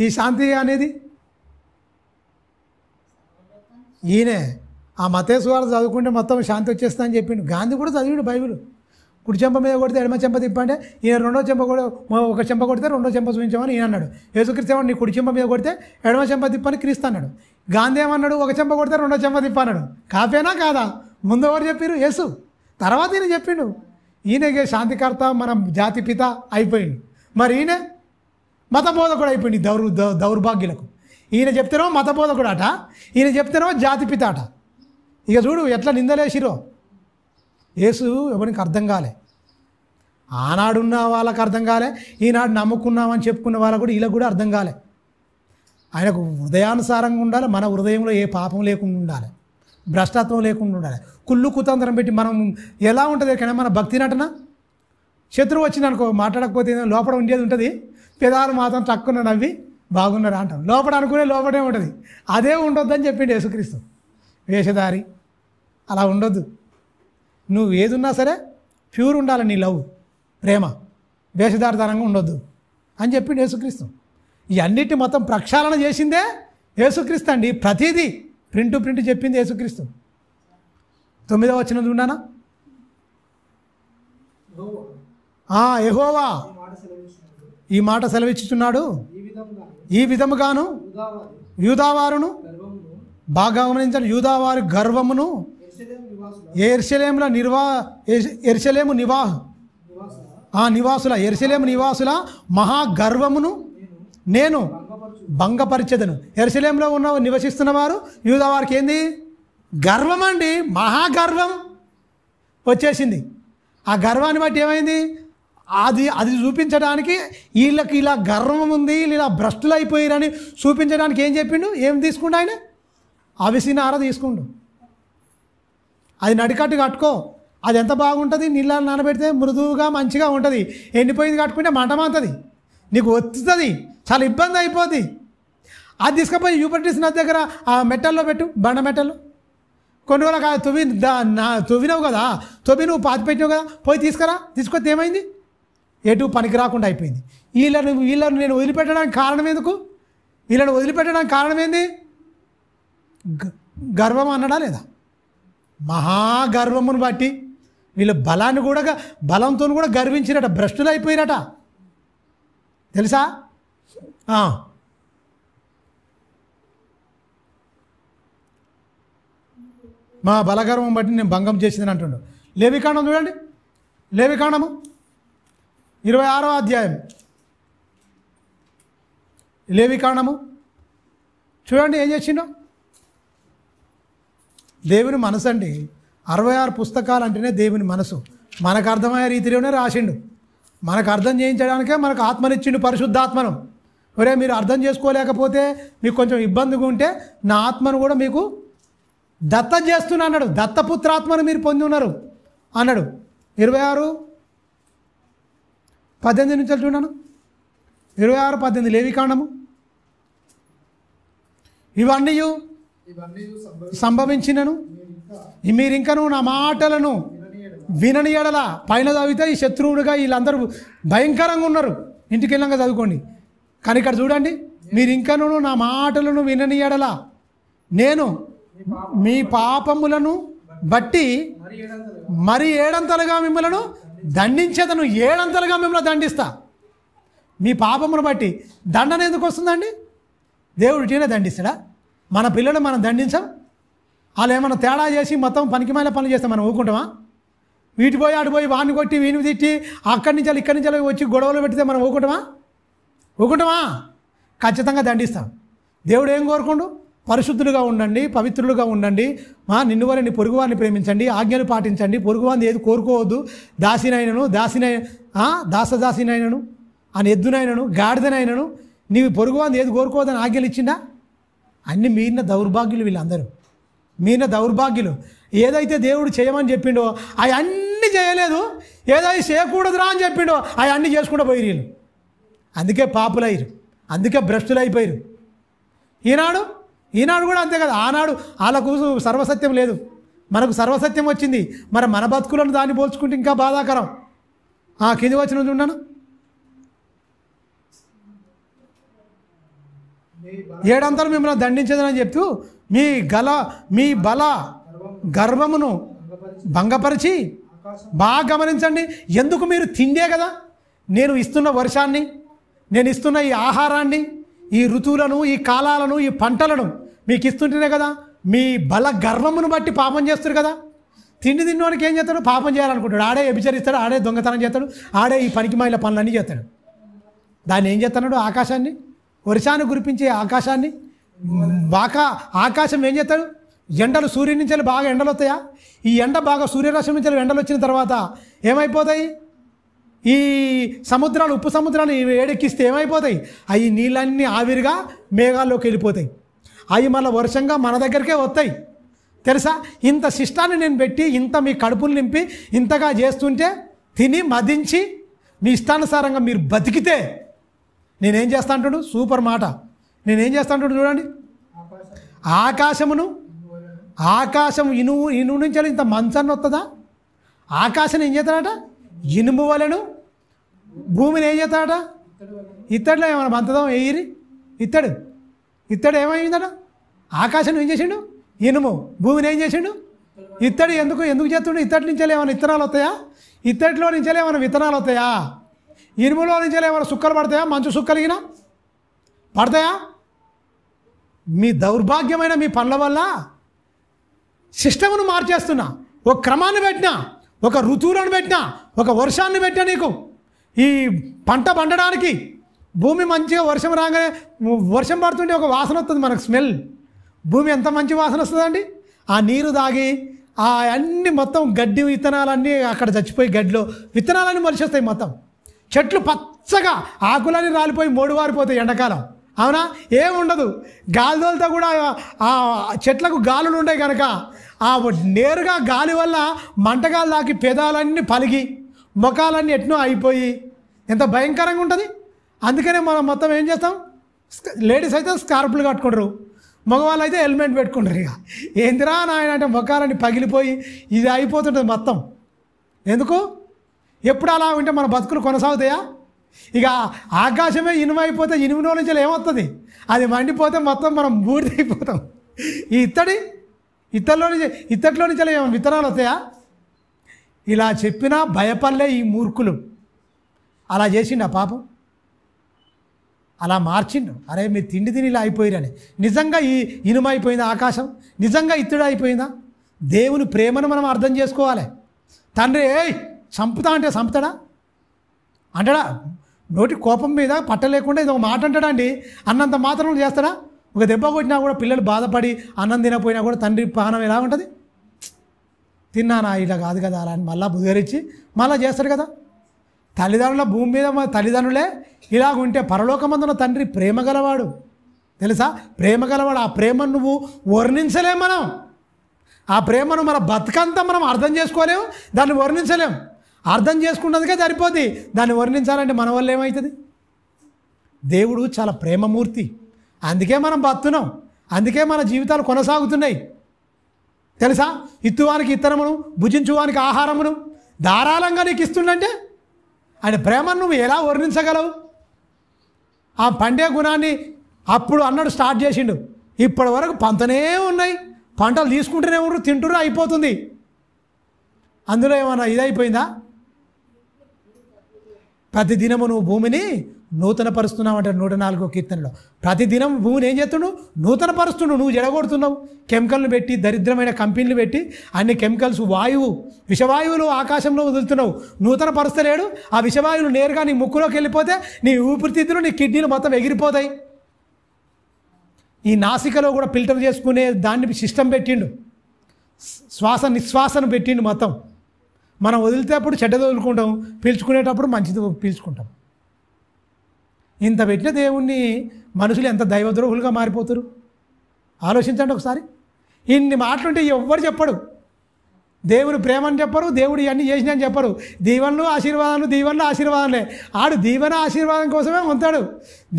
ఈ శాంతి అనేది ఈయనే. ఆ మతేశ్వరాలు చదువుకుంటే మొత్తం శాంతి వచ్చేస్తా అని చెప్పిండు. గాంధీ కూడా చదివిండు బైబిల్. కుడి చెంప మీద కొడితే ఎడమ చెంప తిప్పంటే ఈయన రెండో చెంప కూడా ఒక చెంప కొడితే రెండో చెంప చూపించామని ఈయన అన్నాడు. యేసుక్రీస్తు నీ కుడి చెంప మీద కొడితే ఎడమ చెంప తిప్పని క్రీస్తు అన్నాడు. గాంధీ ఏమన్నాడు? ఒక చెంప కొడితే రెండో చెంప తిప్ప అన్నాడు. కాపేనా కాదా? ముందు ఎవరు చెప్పారు? యేసు. తర్వాత ఈయన చెప్పిండు. ఈయనకే శాంతికర్త, మన జాతిపిత అయిపోయింది. మరి ఈయన మతబోధకుడు అయిపోయింది దౌర్భాగ్యులకు. ఈయన చెప్తేనో మతబోధకుడు అట, ఈయన చెప్తేనో జాతిపిత అట. ఇక చూడు ఎట్లా నిందలేసిరో. యేసు ఎవరికి అర్థం కాలే. ఆనాడున్న వాళ్ళకి అర్థం కాలే, ఈనాడు నమ్ముకున్నామని చెప్పుకున్న వాళ్ళకు కూడా వీళ్ళకు కూడా అర్థం కాలే. ఆయనకు హృదయానుసారంగా ఉండాలి. మన హృదయంలో ఏ పాపం లేకుండా ఉండాలి, భ్రష్టత్వం లేకుండా ఉండాలి. కుళ్ళు కుతంత్రం పెట్టి మనం ఎలా ఉంటుంది కానీ మన భక్తి నటన. శత్రువు వచ్చింది అనుకో, మాట్లాడకపోతే లోపల ఉండేది ఉంటుంది, పెదాలు మాత్రం తక్కువ నవ్వి బాగున్నారా అంటాం. లోపల అనుకునే లోపడే ఉంటుంది. అదే ఉండొద్దని చెప్పిండు యేసుక్రీస్తు. వేషధారి అలా ఉండొద్దు. నువ్వు ఏదున్నా సరే ప్యూర్ ఉండాలి నీ లవ్, ప్రేమ. వేషధారితనంగా ఉండొద్దు అని చెప్పిండు యేసుక్రీస్తు. ఈ అన్నిటి మొత్తం ప్రక్షాళన చేసిందే యేసుక్రీస్తు అండి. ప్రతిదీ ప్రింట్ చెప్పింది యేసుక్రీస్తు. 9వ వచనం చూడానా? యెహోవా ఈ మాట సెలవిచ్చుచున్నాడు, ఈ విధముగాను యూదావారును బాగా గమనించండి, యూదావారి గర్వమును ఎర్షలేము నివాసుల మహాగర్వమును నేను భంగపరిచెదను. ఎర్షలేములో నివసిస్తున్న వారు యూదావారికి ఏంది? గర్వం అండి, మహాగర్వం వచ్చేసింది. ఆ గర్వాన్ని బట్టి ఏమైంది? అది చూపించడానికి వీళ్ళకి ఇలా గర్వం ఉంది, ఇలా భ్రష్టులు అయిపోయారని చూపించడానికి ఏం చెప్పిండు? ఏం తీసుకుండు ఆయన? అవిసినార తీసుకుండు. అది నడికట్టు కట్టుకో, అది ఎంత బాగుంటుంది, నీళ్ళని నానబెడితే మృదువుగా మంచిగా ఉంటుంది. ఎండిపోయింది కట్టుకుంటే మంటమంతుంది, నీకు ఒత్తుతుంది, చాలా ఇబ్బంది అయిపోద్ది. అది తీసుకుపోయి యూపర్టీస్ నది దగ్గర ఆ మెట్టల్లో పెట్టు, బండ మెట్టల్లో. కొన్ని రోజులకు తవ్వినవు కదా, నువ్వు పాతి పెట్టినావు కదా, పోయి తీసుకొస్తే ఏమైంది? ఎటు పనికి రాకుండా అయిపోయింది. వీళ్ళను నేను వదిలిపెట్టడానికి కారణం ఎందుకు? వీళ్ళని వదిలిపెట్టడానికి కారణం ఏంది? గర్వం అన్నడా లేదా? మహాగర్వమును బట్టి వీళ్ళ బలంతో కూడా గర్వించినట, భ్రష్టులు అయిపోయినట, తెలుసా? మా బలగర్వం బట్టి నేను భంగం చేసిందని అంటుండు. లేవికాండం చూడండి, లేవికాండము 26వ అధ్యాయం, లేవికాండము చూడండి ఏం చేసిండో. దేవుని మనసు అండి. 66 పుస్తకాలు అంటేనే దేవుని మనసు. మనకు అర్థమయ్యే రీతిలోనే రాసిండు. మనకు అర్థం చేయించడానికే మనకు ఆత్మనిచ్చిండు, పరిశుద్ధాత్మను. ఒరే మీరు అర్థం చేసుకోలేకపోతే, మీకు కొంచెం ఇబ్బందిగా ఉంటే నా ఆత్మను కూడా మీకు దత్తం చేస్తున్నా అన్నాడు. దత్తపుత్రాత్మను మీరు పొంది ఉన్నారు అన్నాడు. 26:18 నుంచి చూడాను. 26:18 లేవికాండము. ఇవన్నీ సంభవించినను మీరింకను నా మాటలను వినని ఎడల, పైన చదివితే ఈ శత్రువుడుగా వీళ్ళందరూ భయంకరంగా ఉన్నారు, ఇంటికి వెళ్ళంగా చదువుకోండి. కానీ ఇక్కడ చూడండి, మీరింకను నా మాటలను వినని ఎడల నేను మీ పాపములను బట్టి మరి ఏడంతలుగా మిమ్మల్ని దండించేదను. ఏడంతలుగా మిమ్మల్ని దండిస్తా. మీ పాపమును బట్టి దండన ఎందుకు వస్తుందండి? దేవుడు ఇటీనే దండిస్తాడా? మన పిల్లలు మనం దండించాం, వాళ్ళు ఏమైనా తేడా చేసి మొత్తం పనికిమాల పనులు చేస్తాం, మనం ఊరుకుంటామా? వీటి పోయి ఆడు పోయి వాడిని కొట్టి వీని తిట్టి అక్కడి నుంచి ఇక్కడి నుంచి వచ్చి గొడవలు పెడితే మనం ఊరుకుంటామా? ఖచ్చితంగా దండిస్తాం. దేవుడు ఏం కోరుకుండు? పరిశుద్ధులుగా ఉండండి, పవిత్రులుగా ఉండండి, నిన్ను వారిని పొరుగువారిని ప్రేమించండి, ఆజ్ఞలు పాటించండి, పొరుగువారిని ఏది కోరుకోవద్దు, దాసదాసినైనను అని ఎద్దునైనను గాడిదనైనను నీవు పొరుగువారిని ఏది కోరుకోవద్దని ఆజ్ఞలు ఇచ్చిందా? అన్ని మీరిన దౌర్భాగ్యులు, వీళ్ళందరూ మీరిన దౌర్భాగ్యులు. ఏదైతే దేవుడు చేయమని చెప్పిండో అవి అన్నీ చేయలేదు, ఏదైతే చేయకూడదురా అని చెప్పిండో అవి అన్నీ చేసుకుంటూ పోయి వీళ్ళు. అందుకే పాపులయ్యారు, అందుకే భ్రష్టులు అయిపోయారు. ఈనాడు కూడా అంతే కదా. ఆనాడు వాళ్ళకు సర్వసత్యం లేదు, మనకు సర్వసత్యం వచ్చింది. మరి మన బతుకులను దాన్ని పోల్చుకుంటే ఇంకా బాధాకరం. కింది వచ్చిన చూడను, 7 అంతలు మిమ్మల్ని దండించదని చెప్తూ మీ బల గర్వమును భంగపరిచి, బాగా గమనించండి, ఎందుకు మీరు తిండే కదా, నేను ఇస్తున్న వర్షాన్ని, నేను ఇస్తున్న ఈ ఆహారాన్ని, ఈ ఋతువులను, ఈ కాలాలను, ఈ పంటలను మీకు ఇస్తుంటేనే కదా మీ బల గర్వమును బట్టి పాపం చేస్తారు కదా. తిండి తిన్నోనికి ఏం చేస్తాడు? పాపం చేయాలనుకుంటాడు. ఆడే వ్యభిచరిస్తాడు, ఆడే దొంగతనం చేస్తాడు, ఆడే ఈ పనికిమాలిన పనులన్నీ చేస్తాడు. దాన్ని ఏం చేస్తున్నాడు? ఆకాశాన్ని, వర్షాన్ని కురిపించే ఆకాశాన్ని, ఆకాశం ఏం చేస్తాడు? ఎండలు సూర్యుడి నుంచి బాగా ఎండలు వస్తాయా? ఈ ఎండ బాగా సూర్యరశ్మి నుంచి ఎండలు వచ్చిన తర్వాత ఏమైపోతాయి? ఈ సముద్రాలు, ఉప్పు సముద్రాలు వేడెక్కిస్తే ఏమైపోతాయి? అవి నీళ్ళన్నీ ఆవిరిగా మేఘాల్లోకి వెళ్ళిపోతాయి. అవి మళ్ళీ వర్షంగా మన దగ్గరికే వస్తాయి. తెలుసా? ఇంత శిష్టాన్ని నేను పెట్టి, ఇంత మీ కడుపులు నింపి, ఇంతగా చేస్తుంటే తిని మదించి మీ ఇష్టానుసారంగా మీరు బతికితే నేనేం చేస్తా అంటాడు? సూపర్ మాట. నేనేం చేస్తా అంటాడు చూడండి. ఆకాశం ఇనుము నుంచి ఇంత మంచాన్ని వస్తుందా? ఆకాశం ఏం చేస్తాడట? ఇనుము వలెను. భూమిని ఏం చేస్తాడట? ఇత్తడిలో ఏమైనా మంతదం ఎయిరి ఇత్తడు ఏమైందట? ఆకాశం ఏం చేసిండు? ఇనుము. భూమిని ఏం చేసిండు? ఇత్తడి. ఎందుకు చేస్తుండు? ఇత్తడి నుంచి ఏమైనా విత్తనాలు వస్తాయా? ఇత్తడిలో నుంచి ఏమైనా విత్తనాలు వస్తాయా? ఇనుములో నుంచి ఏమైనా సుక్కలు పడతాయా? మంచు సుక్కలిగినా పడతాయా? మీ దౌర్భాగ్యమైన మీ పనుల వల్ల సిస్టమ్ను మార్చేస్తున్నా, ఒక క్రమాన్ని పెట్టినా, ఒక ఋతువులను పెట్టినా, ఒక వర్షాన్ని పెట్టినా, నీకు ఈ పంట పండడానికి భూమి మంచిగా వర్షం రాగానే వర్షం పడుతుంటే ఒక వాసన వస్తుంది మనకు, స్మెల్. భూమి ఎంత మంచి వాసన వస్తుందండి. ఆ నీరు తాగి ఆ అన్ని మొత్తం గడ్డి విత్తనాలన్నీ అక్కడ చచ్చిపోయి గడ్డిలో విత్తనాలన్నీ మొలిచేస్తాయి. మొత్తం చెట్లు పచ్చగా ఆకులన్నీ రాలిపోయి మోడువారిపోతాయి ఎండాకాలం. అవునా? ఏముండదు. గాలిదోలతో కూడా ఆ చెట్లకు గాలులు ఉంటాయి కనుక ఆ నేరుగా గాలి వల్ల మంటగాలు తాకి పెదాలన్నీ పలిగి ముఖాలన్నీ ఎట్నో అయిపోయి ఎంత భయంకరంగా ఉంటుంది. అందుకనే మనం మొత్తం ఏం చేస్తాం, లేడీస్ అయితే స్కార్పులు కట్టుకుంటారు, మగవాళ్ళు అయితే హెల్మెట్ పెట్టుకుంటారు. ఇక ఏందిరా నాయన అంటే ముఖాలన్నీ పగిలిపోయి ఇది అయిపోతుంటుంది మొత్తం. ఎందుకు? ఎప్పుడు అలా ఉంటే మన బతుకులు కొనసాగుతాయా? ఇక ఆకాశమే ఇనుమైపోతే ఇనుములో నుంచి ఏమవుతుంది? అది మండిపోతే మొత్తం మనం బూడిదైపోతాం. ఈ ఇత్తడిలో నుంచి ఏమైనా విత్తనాలు వస్తాయా? ఇలా చెప్పినా భయపడలే ఈ మూర్ఖులు. అలా చేసిండు ఆ పాపం, అలా మార్చిండు. అరే మీరు తిండి తిని ఇలా అయిపోయిరని. నిజంగా ఈ ఇనుమైపోయిందా ఆకాశం? నిజంగా ఇత్తడి అయిపోయిందా? దేవుని ప్రేమను మనం అర్థం చేసుకోవాలి. తండ్రి చంపుతా అంటే చంపుతాడా? అంటాడా? నోటి కోపం మీద పట్టలేకుండా ఇది ఒక మాట అంటాడా అండి? అన్నంత మాత్రం చేస్తాడా? ఒక దెబ్బ కొట్టినా కూడా పిల్లలు బాధపడి అన్నం తినపోయినా కూడా తండ్రి పానం ఎలా ఉంటుంది? తిన్నానా ఇలా కాదు కదా అలా అని మళ్ళీ బుధరిచ్చి మళ్ళీ చేస్తాడు కదా. తల్లిదండ్రుల భూమి మీద తల్లిదండ్రులే ఇలాగుంటే పరలోకమందున తండ్రి ప్రేమ గలవాడు, తెలుసా? ప్రేమ గలవాడు. ఆ ప్రేమను నువ్వు వర్ణించలేం. మనం ఆ ప్రేమను మన బతుకంతా మనం అర్థం చేసుకోలేము, దాన్ని వర్ణించలేం. అర్థం చేసుకున్నదిగా సరిపోద్ది, దాన్ని వర్ణించాలంటే మన వల్ల ఏమవుతుంది? దేవుడు చాలా ప్రేమమూర్తి. అందుకే మనం బతున్నాం, అందుకే మన జీవితాలు కొనసాగుతున్నాయి, తెలుసా? ఇత్తువానికి ఇత్తనమును భుజించువానికి ఆహారమును ధారాళంగా నీకు ఇస్తుండంటే ఆయన ప్రేమను నువ్వు ఎలా వర్ణించగలవు? ఆ పండే గుణాన్ని అప్పుడు అన్నాడు, స్టార్ట్ చేసిండు. ఇప్పటి వరకు పంతనే ఉన్నాయి, పంటలు తీసుకుంటూనే ఉన్నారు, తింటున్నారు, అయిపోతుంది. అందులో ఏమన్నా ఇదైపోయిందా? ప్రతిదినము నువ్వు భూమిని నూతన పరుస్తున్నావు అంటారు 104వ కీర్తనలో. ప్రతిదినం భూమిని ఏం చేస్తున్నావు? నూతన పరుస్తున్నావు. నువ్వు జడగొడుతున్నావు, కెమికల్ని పెట్టి, దరిద్రమైన కంపెనీలు పెట్టి అన్ని కెమికల్స్, విషవాయువులు ఆకాశంలో వదులుతున్నావు. నూతన పరుస్తలేడు. ఆ విషవాయువులు నేరుగా నీ ముక్కులోకి వెళ్ళిపోతే నీ ఊపిరితిత్తులు, నీ కిడ్నీలు మొత్తం ఎగిరిపోతాయి. ఈ నాసికలో కూడా ఫిల్టర్ చేసుకునే దాన్ని సిస్టమ్ పెట్టిండు, నిశ్వాసను పెట్టిండు మొత్తం. మనం వదిలితేప్పుడు చెడ్డ వదులుకుంటాం, పీల్చుకునేటప్పుడు మంచిది పీల్చుకుంటాం. ఇంత పెట్టిన దేవుణ్ణి మనుషులు ఎంత దైవద్రోహులుగా మారిపోతారు ఆలోచించండి ఒకసారి. ఇన్ని మాటలుంటే ఎవ్వరు చెప్పడు. దేవుని ప్రేమ అని చెప్పరు, దేవుడు ఇవన్నీ చేసిన అని చెప్పరు. దీవెనలు ఆశీర్వాదాలే. ఆడు దీవెన ఆశీర్వాదం కోసమే ఉంటాడు.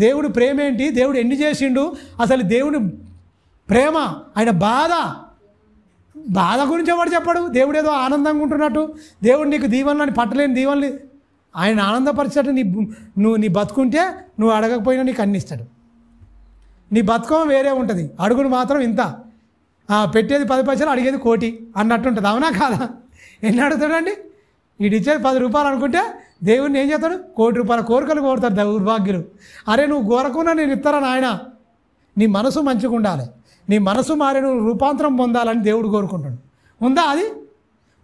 దేవుడు ప్రేమ ఏంటి, దేవుడు ఎన్ని చేసిండు, అసలు దేవుని ప్రేమ, ఆయన బాధ గురించి ఎవడు చెప్పడు. దేవుడు ఏదో ఆనందంగా ఉంటున్నట్టు, దేవుడు నీకు దీవెనలని పట్టలేని దీవెనలు ఆయన ఆనందపరిచేటట్టు నీ బతుకుంటే నువ్వు అడగకపోయినా నీకు అన్ని ఇస్తాడు. నీ బతుకం వేరే ఉంటుంది, అడుగును మాత్రం ఇంత, పెట్టేది 10 పైసలు, అడిగేది 1 కోటి అన్నట్టు ఉంటుంది. అవునా కాదా? ఎన్ని అడుగుతాడండి? వీడిచ్చేది 10 రూపాయలు అనుకుంటే దేవుడిని ఏం చేస్తాడు? 1 కోటి రూపాయల కోరికలు కోరుతాడు దౌర్భాగ్యులు. అరే నువ్వు కోరకున్నా నేను ఇస్తారా నాయన? నీ మనసు మంచిగా ఉండాలి, నీ మనసు మారి నువ్వు రూపాంతరం పొందాలని దేవుడు కోరుకుంటాడు. ఉందా అది?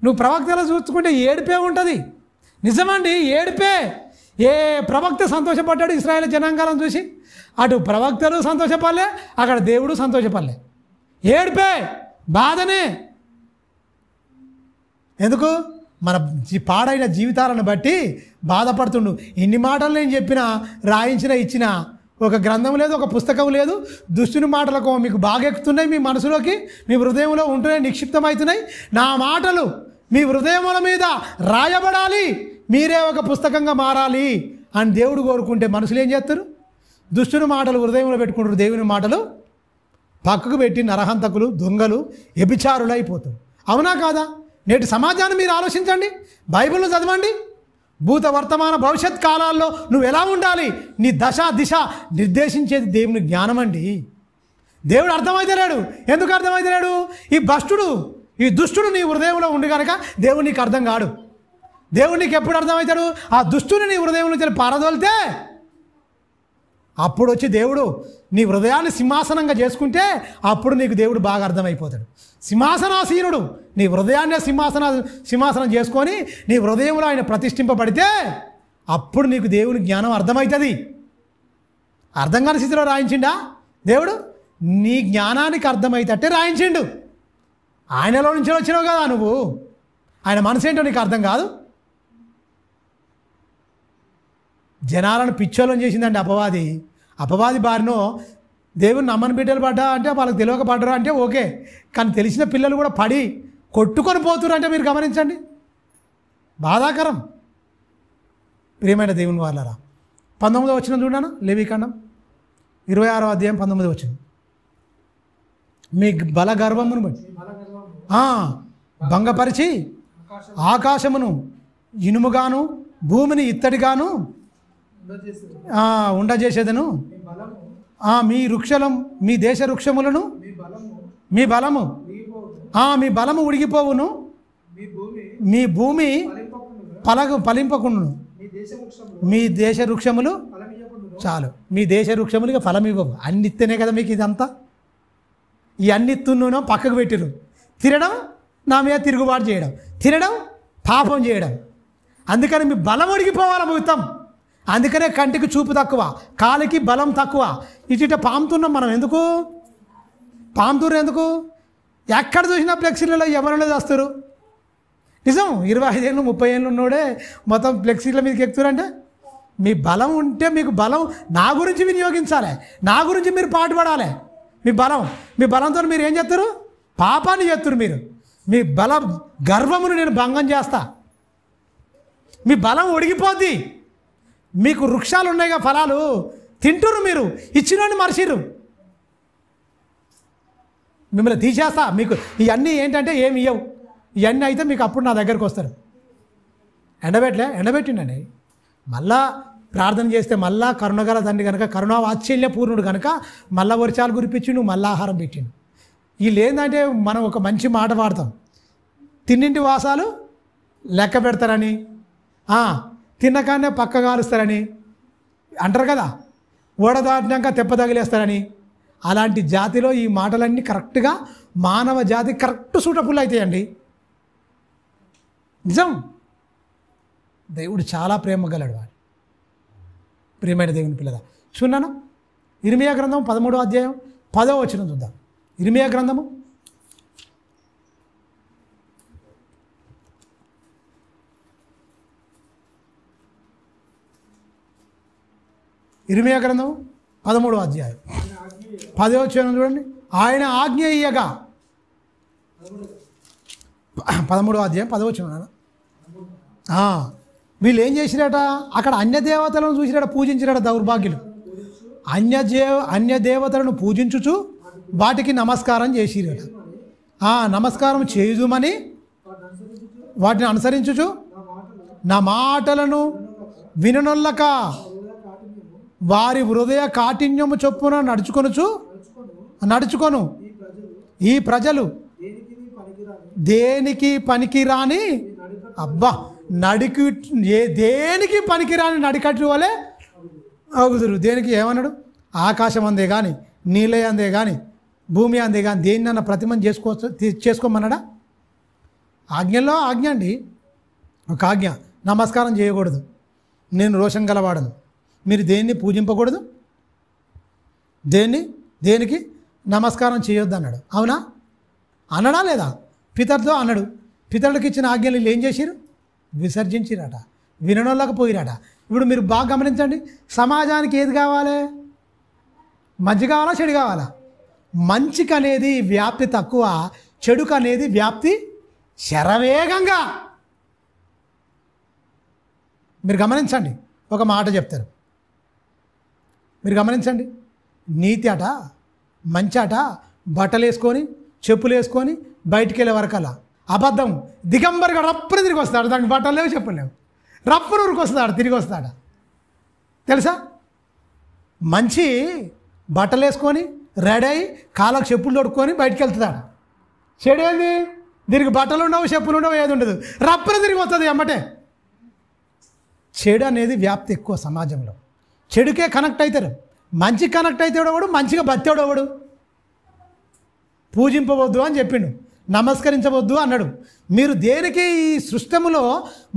నువ్వు ప్రవక్తలు చూసుకుంటే ఏడిపే ఉంటుంది. నిజమండి, ఏడిపే. ఏ ప్రవక్త సంతోషపడ్డాడు ఇశ్రాయేలు జనాంగాలను చూసి? అటు ప్రవక్తలు సంతోషపడలే, అక్కడ దేవుడు సంతోషపడలే. ఏడిపే, బాధనే. ఎందుకు? మన పాడైన జీవితాలను బట్టి బాధపడుతుండు. ఇన్ని మాటలు నేను చెప్పినా, ఇచ్చిన ఒక గ్రంథం లేదు, ఒక పుస్తకం లేదు. దుష్టుని మాటలకు మీకు బాగా ఎక్కుతున్నాయి, మీ మనసులోకి, మీ హృదయంలో ఉంటున్నాయి, నిక్షిప్తమవుతున్నాయి. నా మాటలు మీ హృదయముల మీద రాయబడాలి, మీరే ఒక పుస్తకంగా మారాలి అని దేవుడు కోరుకుంటే మనుషులు ఏం చేస్తారు? దుష్టుని మాటలు హృదయంలో పెట్టుకుంటారు, దేవుని మాటలు పక్కకు పెట్టి నరహంతకులు, దొంగలు, వ్యభిచారులు అయిపోతారు. అవునా కాదా? నేటి సమాజాన్ని మీరు ఆలోచించండి, బైబిల్లో చదవండి. భూత వర్తమాన భవిష్యత్ కాలాల్లో నువ్వు ఎలా ఉండాలి, నీ దశ దిశ నిర్దేశించేది దేవుని జ్ఞానం అండి. దేవుడు అర్థమైతే లేడు. ఎందుకు అర్థమైతే లేడు? ఈ దుష్టుడు నీ హృదయంలో ఉండి కనుక దేవుడు నీకు అర్థం కాడు. దేవుడు నీకు ఎప్పుడు అర్థమవుతాడు? ఆ దుష్టుని నీ హృదయంలో పారదోలితే అప్పుడు వచ్చి దేవుడు నీ హృదయాన్ని సింహాసనంగా చేసుకుంటే అప్పుడు నీకు దేవుడు బాగా అర్థమైపోతాడు. సింహాసనాసీనుడు నీ హృదయాన్ని సింహాసనం చేసుకొని నీ హృదయంలో ఆయన ప్రతిష్ఠింపబడితే అప్పుడు నీకు దేవుని జ్ఞానం అర్థమవుతుంది. అర్థం కాని స్థితిలో రాయించిండా దేవుడు? నీ జ్ఞానానికి అర్థమైతట్టే రాయించిండు. ఆయనలో నుంచి వచ్చినావు కదా నువ్వు. ఆయన మనసు ఏంటో నీకు అర్థం కాదు. జనాలను పిచ్చోళ్ళని చేసిందండి అపవాది బారినో దేవుని నమ్మని బిడ్డలు పడ్డా అంటే వాళ్ళకి తెలియక పడ్డరా అంటే ఓకే, కానీ తెలిసిన పిల్లలు కూడా పడి కొట్టుకొని పోతున్నారు అంటే మీరు గమనించండి, బాధాకరం. ప్రియమైన దేవుని వాళ్ళరా, 19వ వచనం చూడనా, లేవికాండం 26వ అధ్యాయం 19వ వచనం. మీ బల గర్వమును బట్టి భంగపరిచి ఆకాశమును ఇనుముగాను భూమిని ఇత్తడిగాను ఉండజేసేదను. మీ దేశ వృక్షములను మీ బలము ఉడిగిపోవును, మీ భూమి ఫలింపకుండును. మీ దేశ వృక్షములు చాలు, మీ దేశ వృక్షములుగా ఫలం ఇవ్వవు. అన్ని ఇస్తేనే కదా మీకు ఇదంతా. ఈ అన్ని ఇత్తున్నో పక్కకు పెట్టిరు. తినడం, నా మీద తిరుగుబాటు చేయడం, తినడం, పాపం చేయడం. అందుకని మీ బలం ఉడిగిపోవాలి మొత్తం. అందుకనే కంటికి చూపు తక్కువ, కాలికి బలం తక్కువ. ఇట పాముతున్నాం మనం. ఎందుకు పాముతున్నారు? ఎందుకు? ఎక్కడ చూసినా ఫ్లెక్సీలలో ఎవరైనా చేస్తారు. నిజం, 25 ఏళ్ళు 30 ఏళ్ళు ఉన్నోడే మొత్తం ఫ్లెక్సీల మీదకి ఎక్కుతారంటే మీ బలం ఉంటే మీకు బలం నా గురించి వినియోగించాలి, నా గురించి మీరు పాటుపడాలి. మీ బలంతో మీరు ఏం చేస్తారు? పాపాన్ని చేస్తారు. మీరు మీ బల గర్వమును నేను భంగం చేస్తా. మీ బలం ఒడిగిపోద్ది. మీకు వృక్షాలు ఉన్నాయిగా, ఫలాలు తింటురు, మీరు ఇచ్చినోని మర్చిర్రు. మిమ్మల్ని తీసేస్తా. మీకు ఇవన్నీ ఏంటంటే ఏమి ఇవ్వవు. ఇవన్నీ అయితే మీకు అప్పుడు నా దగ్గరకు వస్తారు. ఎండబెట్టిండండి. మళ్ళా ప్రార్థన చేస్తే మళ్ళా కరుణగల తండ్రి కనుక, కరుణా వాత్సల్య పూర్ణుడు కనుక మళ్ళా వర్షాలు కురిపించిండు, మళ్ళా ఆహారం పెట్టిండు. వీళ్ళు ఏంటంటే మనం ఒక మంచి మాట వాడతాం, తిన్నింటి వాసాలు లెక్క పెడతారని, తిన్నకానే పక్క కాలుస్తారని అంటారు కదా, ఓడ దాటినాక తెప్ప తగిలేస్తారని. అలాంటి జాతిలో ఈ మాటలన్నీ కరెక్ట్గా మానవ జాతి కరెక్ట్ సూటఫుల్ అవుతాయండి. నిజం, దేవుడు చాలా ప్రేమ గలడు. వాడు ప్రియమైన దేవుని పిల్లల చూన్నాను. ఇర్మియా గ్రంథం 13వ అధ్యాయం 10వ వచనం చూద్దాం. ఇర్మియా గ్రంథము 13వ అధ్యాయం 10వ వచనం చూడండి. ఆయన ఆజ్ఞ ఇయ్యగా, 13వ అధ్యాయం 10వ వచనం. వీళ్ళు ఏం చేసిరట? అక్కడ అన్య దేవతలను చూసిరట, పూజించిరట దౌర్భాగ్యులు. అన్య దేవతలను పూజించుచు వాటికి నమస్కారం చేసిరట. నమస్కారం చేయుమని వాటిని అనుసరించుచు నా మాటలను విననొల్లక వారి హృదయ కాఠిన్యము చొప్పున నడుచుకొను ఈ ప్రజలు దేనికి పనికిరాని, దేనికి పనికిరాని నడికట్టు వలె అగుదురు. దేనికి ఏమన్నాడు? ఆకాశం అందే కానీ, నీళ్ళ అందే కానీ, భూమి అందే కానీ దేన్నన్నా ప్రతిమని చేసుకోమన్నాడా? ఆజ్ఞలో ఆజ్ఞ అండి, ఒక ఆజ్ఞ. నమస్కారం చేయకూడదు, నేను రోషం గలవాడను, మీరు దేన్ని పూజింపకూడదు, దేనికి నమస్కారం చేయొద్దు అన్నాడు. అవునా? అనడా లేదా? పితరుతో అన్నాడు. పితరులకు ఇచ్చిన ఆజ్ఞలు వీళ్ళు ఏం చేసిరు? విసర్జించిరట, వినడంలోకి పోయిరట. ఇప్పుడు మీరు బాగా గమనించండి, సమాజానికి ఏది కావాలి? మంచి కావాలా, చెడు కావాలా? మంచికి అనేది వ్యాప్తి తక్కువ, చెడుకు అనేది వ్యాప్తి శరవేగంగా. మీరు గమనించండి, ఒక మాట చెప్తారు, మీరు గమనించండి. నీతి అట, మంచి అట, బట్టలు వేసుకొని చెప్పులు వేసుకొని బయటికి వెళ్ళే వరకల్లా అబద్ధం. దిగంబరిగా రప్పున తిరిగి వస్తాడు, దానికి బట్టలు లేవు, చెప్పులు లేవు, రప్పున ఊరికి వస్తాడు, తిరిగి వస్తాడు. తెలుసా? మంచి బట్టలు వేసుకొని రెడీ అయ్యి కాళ్ళకు చెప్పులు తొడుక్కొని బయటికి వెళ్తున్నాడు. చెడు ఏంది? దీనికి బట్టలు ఉండవు, చెప్పులు ఉండవు, ఏది ఉండదు, రప్పున తిరిగి వస్తుంది అమ్మటే. చెడు అనేది వ్యాప్తి ఎక్కువ సమాజంలో. చెడుకే కనెక్ట్ అవుతారు. మంచి కనెక్ట్ అయితే ఎవడు, మంచిగా బతేవాడు ఎవడు? పూజింపవద్దు అని చెప్పిండు, నమస్కరించవద్దు అన్నాడు. మీరు దేనికి ఈ సృష్టములో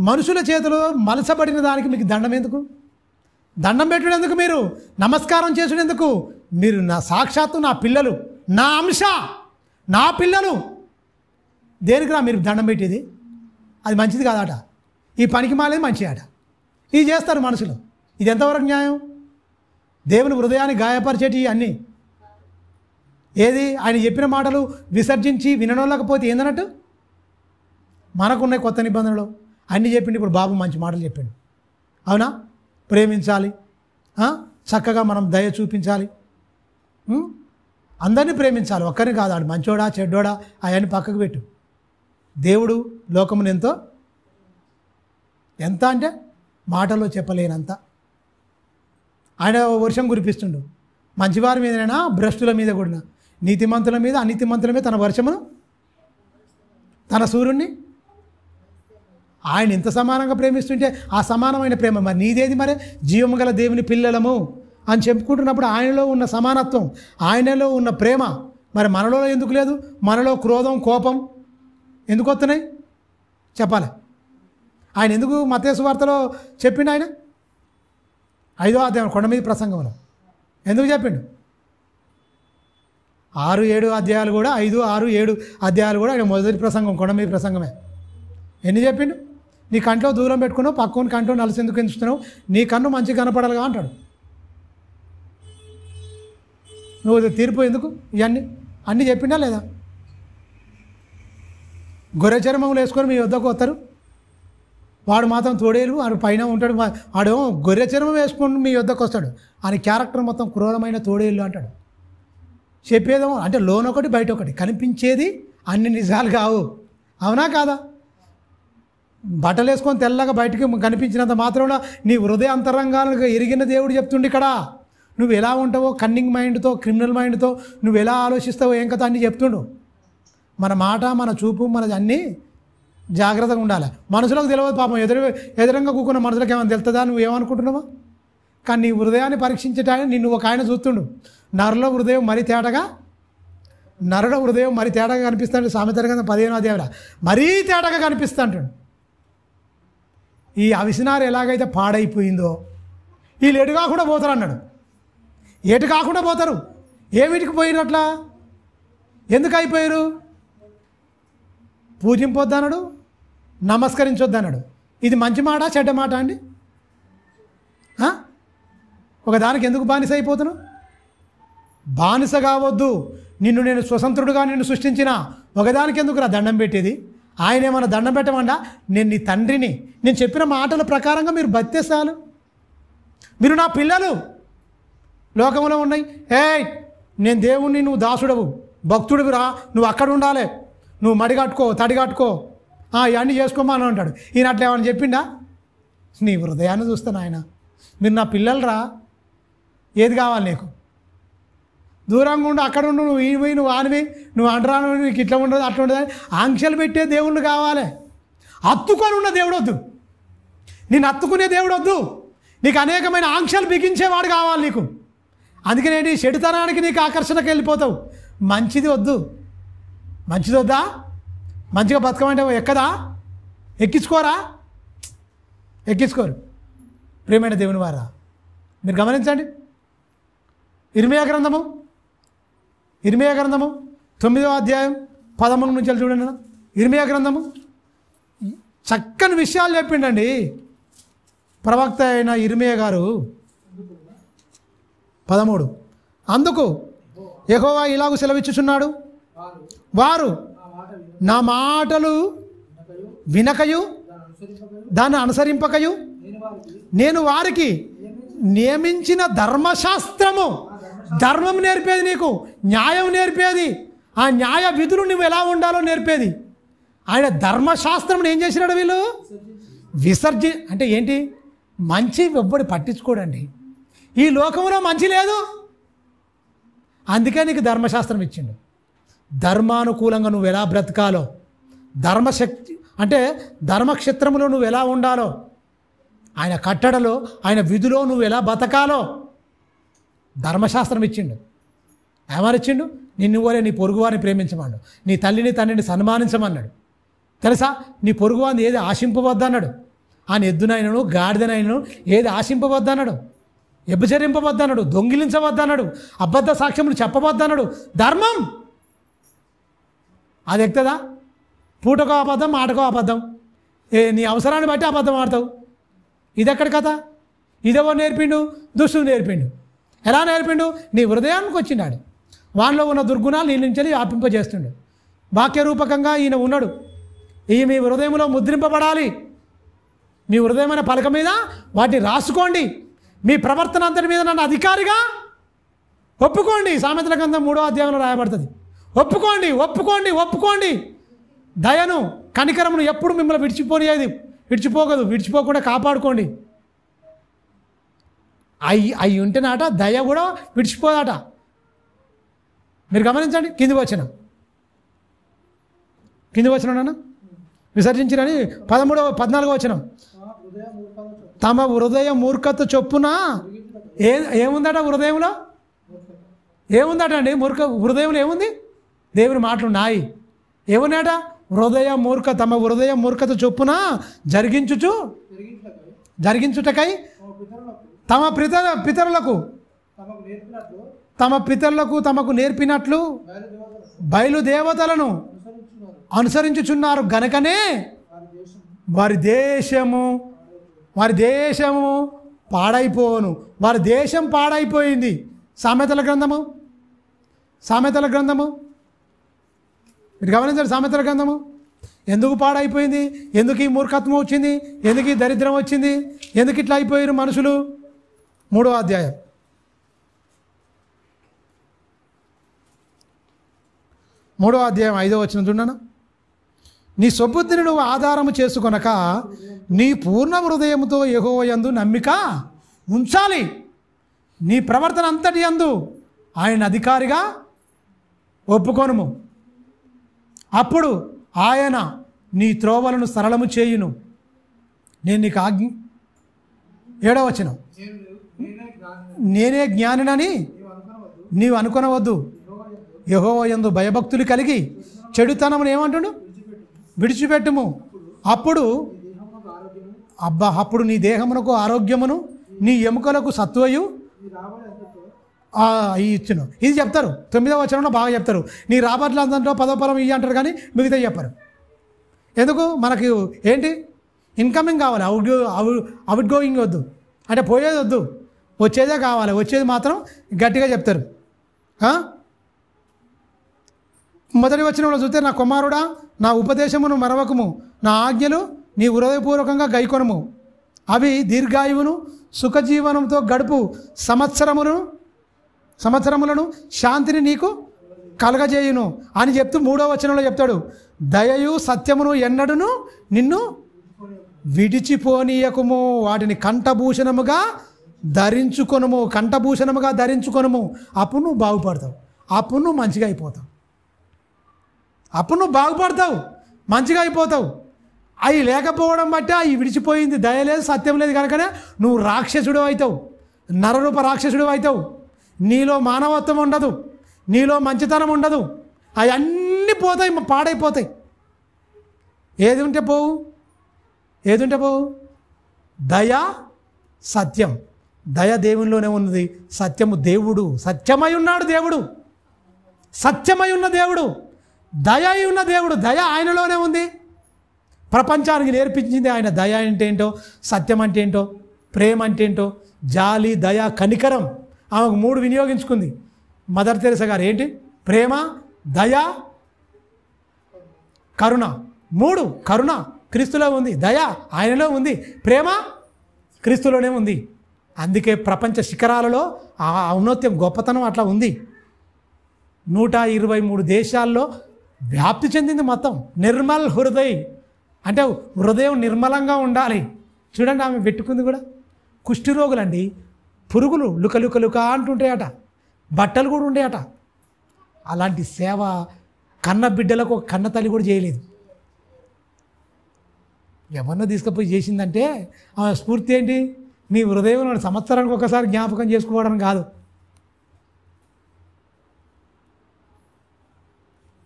మనుషుల చేతిలో మలసబడిన దానికి మీకు దండం ఎందుకు? దండం పెట్టుడెందుకు? మీరు నమస్కారం చేసుడెందుకు? మీరు నా సాక్షాత్తు నా పిల్లలు, నా అంశ, నా పిల్లలు. దేనికి రా మీరు దండం పెట్టేది? అది మంచిది కాదట. ఈ పనికి మాలేది మంచి ఆట. ఇది చేస్తారు మనుషులు. ఇది ఎంతవరకు న్యాయం? దేవుని హృదయాన్ని గాయపరిచేటి అన్నీ. ఏది ఆయన చెప్పిన మాటలు విసర్జించి విననోళ్ళకపోతే ఏందన్నట్టు? మనకున్నాయి కొత్త నిబంధనలు అన్నీ చెప్పిండు. ఇప్పుడు బాబు మంచి మాటలు చెప్పిండు, అవునా? ప్రేమించాలి, చక్కగా మనం దయ చూపించాలి, అందరినీ ప్రేమించాలి, ఒక్కరిని కాదు. ఆడు మంచోడా చెడ్డోడా అవన్నీ పక్కకు పెట్టు. దేవుడు లోకమును ఎంత అంటే మాటల్లో చెప్పలేనంత ఆయన వర్షం కురిపిస్తుండు. మంచివారి మీదనైనా భ్రష్టుల మీద కూడా, నీతిమంతుల మీద అనీతిమంతుల మీద తన వర్షమును, తన సూర్యుడిని ఆయన ఇంత సమానంగా ప్రేమిస్తుంటే ఆ సమానమైన ప్రేమ మరి నీదేది? మరి జీవము గల దేవుని పిల్లలము అని చెప్పుకుంటున్నప్పుడు ఆయనలో ఉన్న సమానత్వం, ఆయనలో ఉన్న ప్రేమ మరి మనలో ఎందుకు లేదు? మనలో క్రోధం, కోపం ఎందుకు వస్తున్నాయి చెప్పాలి. ఆయన ఎందుకు మత్తయి సువార్తలో చెప్పిండు? ఆయన 5వ అధ్యాయం కొండ మీద ప్రసంగంలో ఎందుకు చెప్పిండు? 6, 7 అధ్యాయాలు కూడా, 5, 6, 7 అధ్యాయాలు కూడా ఆయన మొదటి ప్రసంగం కొండ మీద ప్రసంగమే. ఎన్ని చెప్పిండు? నీ కంట్లో దూరం పెట్టుకున్నావు, పక్కన కంట్లో నలసెందుకు ఎంచుతున్నావు, నీ కన్ను మంచిగా కనపడాలిగా అంటాడు. నువ్వు తీర్పు ఎందుకు? ఇవన్నీ అన్నీ చెప్పిండా లేదా? గొర్రె చర్మములు వేసుకొని మీ వద్దకు వస్తారు, వాడు మాత్రం తోడేలు, వాడు పైన ఉంటాడు, వాడేమో గొర్రె చర్మం వేసుకొని మీ వద్దకు వస్తాడు. ఆయన క్యారెక్టర్ మొత్తం క్రూరమైన తోడేళ్ళు అంటాడు. చెప్పేదేమో అంటే లోనొకటి బయట ఒకటి, కనిపించేది అన్ని నిజాలు కావు, అవునా కాదా? బట్టలు వేసుకొని తెల్లగా బయటికి కనిపించినంత మాత్రంలో నీ హృదయ అంతరంగాలుగా ఎరిగిన దేవుడు చెప్తుండే ఇక్కడ. నువ్వు ఎలా ఉంటావో, కన్నింగ్ మైండ్తో, క్రిమినల్ మైండ్తో నువ్వు ఎలా ఆలోచిస్తావో ఏం కథ అన్నీ చెప్తుండు. మన మాట, మన చూపు, మనది అన్నీ జాగ్రత్తగా ఉండాలి. మనుషులకు తెలియదు పాపం, ఎదురంగా కూకున్న మనుషులకు ఏమైనా తెలుస్తుందా? నువ్వు ఏమనుకుంటున్నావా? కానీ నీ హృదయాన్ని పరీక్షించటానికి నిన్ను ఒక ఆయన చూస్తుండు. నరుల హృదయం మరీ తేటగా కనిపిస్తాడు. సామెతల కింద 15వ అధ్యాయంలో మరీ తేటగా కనిపిస్తా అంటాడు. ఈ అవిసినారు ఎలాగైతే పాడైపోయిందో వీళ్ళు ఎటు కాకుండా పోతారు అన్నాడు. ఎటు కాకుండా పోతారు? ఏమిటికి పోయినట్లా? ఎందుకు అయిపోయారు? పూజింపొద్దన్నాడు, నమస్కరించొద్దన్నాడు. ఇది మంచి మాట చెడ్డ మాట అండి? ఒకదానికి ఎందుకు బానిస అయిపోతున్నావు? బానిస కావద్దు. నిన్ను నేను స్వతంత్రుడుగా నిన్ను సృష్టించిన ఒకదానికి ఎందుకురా దండం పెట్టేది? ఆయన ఏమన్నా దండం పెట్టమండా? నేను నీ తండ్రిని, నేను చెప్పిన మాటల ప్రకారంగా మీరు బతికేసాలు, మీరు నా పిల్లలు. లోకంలో ఉన్నాయి, నేను దేవుణ్ణి, నువ్వు దాసుడవు, భక్తుడివి రా, నువ్వు అక్కడ ఉండాలి, నువ్వు మడి కట్టుకో, తడి కట్టుకో, ఇవన్నీ చేసుకోమా అని అంటాడు. ఈయన అట్లా ఏమని చెప్పిండా? నీ హృదయాన్ని చూస్తాను ఆయన, మీరు నా పిల్లలు రా, ఏది కావాలి నీకు? దూరంగా ఉండు, అక్కడ ఉండు, నువ్వు ఈనివి, నువ్వు ఆనివి, నువ్వు అంటరాను, నీకు ఇట్లా ఉండదు అట్లా ఉండదు అని ఆంక్షలు పెట్టే దేవుళ్ళు కావాలి. హత్తుకొని ఉన్న దేవుడు వద్దు, నేను హత్తుకునే దేవుడు వద్దు, నీకు అనేకమైన ఆంక్షలు బిగించేవాడు కావాలి నీకు. అందుకనేంటి చెడుతనానికి నీకు ఆకర్షణకు వెళ్ళిపోతావు. మంచిది వద్దు. మంచిది వద్దా? మంచిగా బతకమంటే ఎక్కదా? ఎక్కించుకోరా? ఎక్కించుకోరు. ప్రియమైన దేవుని వారా, మీరు గమనించండి. ఇర్మియా గ్రంథము 9వ అధ్యాయం 13 నుంచి చూడండి. ఇర్మియా గ్రంథము చక్కని విషయాలు చెప్పిండండి ప్రవక్త అయిన ఇర్మియా గారు. 13 అందుకు యెహోవా ఇలాగు సెలవిచ్చుచున్నాడు, వారు నా మాటలు వినకయు దాన్ని అనుసరింపకయు నేను వారికి నియమించిన ధర్మశాస్త్రము, ధర్మం నేర్పేది, నీకు న్యాయం నేర్పేది, ఆ న్యాయ విధులు నువ్వు ఎలా ఉండాలో నేర్పేది. ఆయన ధర్మశాస్త్రం ఏం చేసినాడు? వీళ్ళు అంటే ఏంటి? మంచి ఎవ్వడు పట్టించుకోడండి. ఈ లోకంలో మంచి లేదు, అందుకే నీకు ధర్మశాస్త్రం ఇచ్చిండు. ధర్మానుకూలంగా నువ్వు ఎలా బ్రతకాలో, ధర్మశక్తి అంటే ధర్మక్షేత్రంలో నువ్వు ఎలా ఉండాలో, ఆయన కట్టడలో, ఆయన విధిలో నువ్వు ఎలా బతకాలో ధర్మశాస్త్రం ఇచ్చిండు. ఏమనిచ్చిండు? నిన్ను వలే నీ పొరుగువారిని ప్రేమించమన్నాడు, నీ తల్లిని తండ్రిని సన్మానించమన్నాడు. తెలుసా? నీ పొరుగువారిని ఏది ఆశింపవద్దన్నాడు. ఆయన ఎద్దునైనను గాడిదనైనను ఏది ఆశింపవద్దన్నాడు, వ్యభిచరింపవద్దన్నాడు, దొంగిలించవద్దన్నాడు, అబద్ధ సాక్ష్యములు చెప్పవద్దన్నాడు. ధర్మం అది ఎక్కుతుందా? పూటకో అబద్ధం, మాటకో అబద్ధం, నీ అవసరాన్ని బట్టి అబద్ధం ఆడతావు. ఇది ఎక్కడ కథ? ఇదేవో నేర్పిండు, దుష్టుడు నేర్పిండు. ఎలా నేర్పిండు? నీ హృదయానికి వచ్చినాడు. వానిలో ఉన్న దుర్గుణాలు నీ నుంచి వ్యాపింపజేస్తుండు. వాక్య రూపకంగా ఈయన ఉన్నాడు. ఈ మీ హృదయంలో ముద్రింపబడాలి. మీ హృదయమైన పలక మీద వాటిని రాసుకోండి. మీ ప్రవర్తన అంతటి మీద నన్ను అధికారిగా ఒప్పుకోండి. సామెతల గ్రంథం 3వ అధ్యాయంలో రాయబడుతుంది. ఒప్పుకోండి, ఒప్పుకోండి, ఒప్పుకోండి. దయను, కనికరమును ఎప్పుడు మిమ్మల్ని విడిచిపోగదు. విడిచిపోకుండా కాపాడుకోండి. అవి ఉంటేనాట దయ కూడా విడిచిపోదాట. మీరు గమనించండి. కింది వచ్చిన నాన్న విసర్జించినని 14వ వచనం. తమ హృదయ మూర్ఖత చొప్పున ఏముందట? హృదయంలో ఏముందట అండి? హృదయంలో ఏముంది? దేవుని మాటలు నాయి. ఏమున్నాయట? తమ హృదయ మూర్ఖత చొప్పున జరిగించుటకై తమ పితరులకు తమకు నేర్పినట్లు బయలుదేవతలను అనుసరించుచున్నారు గనకనే వారి దేశము పాడైపోను. వారి దేశం పాడైపోయింది. సామెతల గ్రంథము మీరు గమనించండి. సామెతల గ్రంథము ఎందుకు పాడైపోయింది? ఎందుకు ఈ మూర్ఖత్వం వచ్చింది? ఎందుకు ఈ దరిద్రం వచ్చింది? ఎందుకు ఇట్లా అయిపోయారు మనుషులు? 3వ అధ్యాయం 5వ వచనం చూడనా. నీ సొబుద్ధిని నువ్వు ఆధారము చేసుకొనక నీ పూర్ణ హృదయముతో యెహోవా యందు నమ్మిక ఉంచాలి. నీ ప్రవర్తన అంతటి యందు ఆయన అధికారిగా ఒప్పుకొనుము. అప్పుడు ఆయన నీ త్రోవలను సరళము చేయును. నేను నీకు 7వ వచనం. నేనే జ్ఞానినని నీవు అనుకొనవద్దు. యెహోవా యందు భయభక్తులు కలిగి చెడుతనమును ఏమంటుడు? విడిచిపెట్టుము. అప్పుడు నీ దేహమునకు ఆరోగ్యమును, నీ ఎముకలకు సత్వయు ఇచ్చును. ఇది చెప్తారు. 9వ వచనంలో బాగా చెప్తారు. నీ రాబర్లు అందంలో 10వ ఫలం ఇవి అంటారు, కానీ మిగతా చెప్పారు. ఎందుకు? మనకు ఏంటి? ఇన్కమింగ్ కావాలి, అవుట్ గోయింగ్ వద్దు. అంటే పోయేది వద్దు, వచ్చేదే కావాలి. వచ్చేది మాత్రం గట్టిగా చెప్తారు. మొదటి వచనంలో చూస్తే, నా కుమారుడా నా ఉపదేశమును మరవకము, నా ఆజ్ఞలు నీ హృదయపూర్వకంగా గైకొనము. అవి దీర్ఘాయువును సుఖజీవనంతో గడుపు సంవత్సరములను శాంతిని నీకు కలగజేయును అని చెప్తూ 3వ వచనంలో చెప్తాడు, దయయు సత్యమును ఎన్నడును నిన్ను విడిచిపోనీయకుము. వాటిని కంఠభూషణముగా ధరించుకొనుము. అప్పుడు నువ్వు బాగుపడతావు. అప్పుడు నువ్వు మంచిగా అయిపోతావు. మంచిగా అయిపోతావు. అవి లేకపోవడం బట్టి అవి విడిచిపోయింది. దయ లేదు, సత్యం లేదు కనుకనే నువ్వు రాక్షసుడు అవుతావు, నరరూప రాక్షసుడు అవుతావు. నీలో మానవత్వం ఉండదు, నీలో మంచితనం ఉండదు. అవన్నీ పోతాయి, పాడైపోతాయి. ఏది ఉంటే పోవు? దయ, సత్యం. దయ దేవునిలోనే ఉన్నది. సత్యము దేవుడు. సత్యమై ఉన్నాడు దేవుడు. సత్యమై ఉన్న దేవుడు, దయ అయి ఉన్న దేవుడు. దయ ఆయనలోనే ఉంది. ప్రపంచానికి నేర్పించింది ఆయన. దయ అంటే ఏంటో, సత్యం అంటే ఏంటో, ప్రేమ అంటే ఏంటో, జాలి, దయ, కనికరం. ఆమెకు 3 వినియోగించుకుంది మదర్ తెరెసా గారు. ఏంటి? ప్రేమ, దయ, కరుణ. 3. కరుణ క్రీస్తులో ఉంది, దయ ఆయనలో ఉంది, ప్రేమ క్రీస్తులోనే ఉంది. అందుకే ప్రపంచ శిఖరాలలో ఆ ఔన్నత్యం, గొప్పతనం అట్లా ఉంది. 123 దేశాల్లో వ్యాప్తి చెందింది మొత్తం. నిర్మల్ హృదయ్ అంటే హృదయం నిర్మలంగా ఉండాలి. చూడండి, ఆమె పెట్టుకుంది కూడా. కుష్ఠరోగులండి, పురుగులు లుక అంటుంటాయట, బట్టలు కూడా ఉండేయట. అలాంటి సేవ కన్న బిడ్డలకు ఒక కన్న తల్లి కూడా చేయలేదు. ఎవరినో తీసుకుపోయి చేసిందంటే ఆ స్ఫూర్తి ఏంటి? నీ హృదయం సంవత్సరానికి ఒకసారి జ్ఞాపకం చేసుకోవడం కాదు,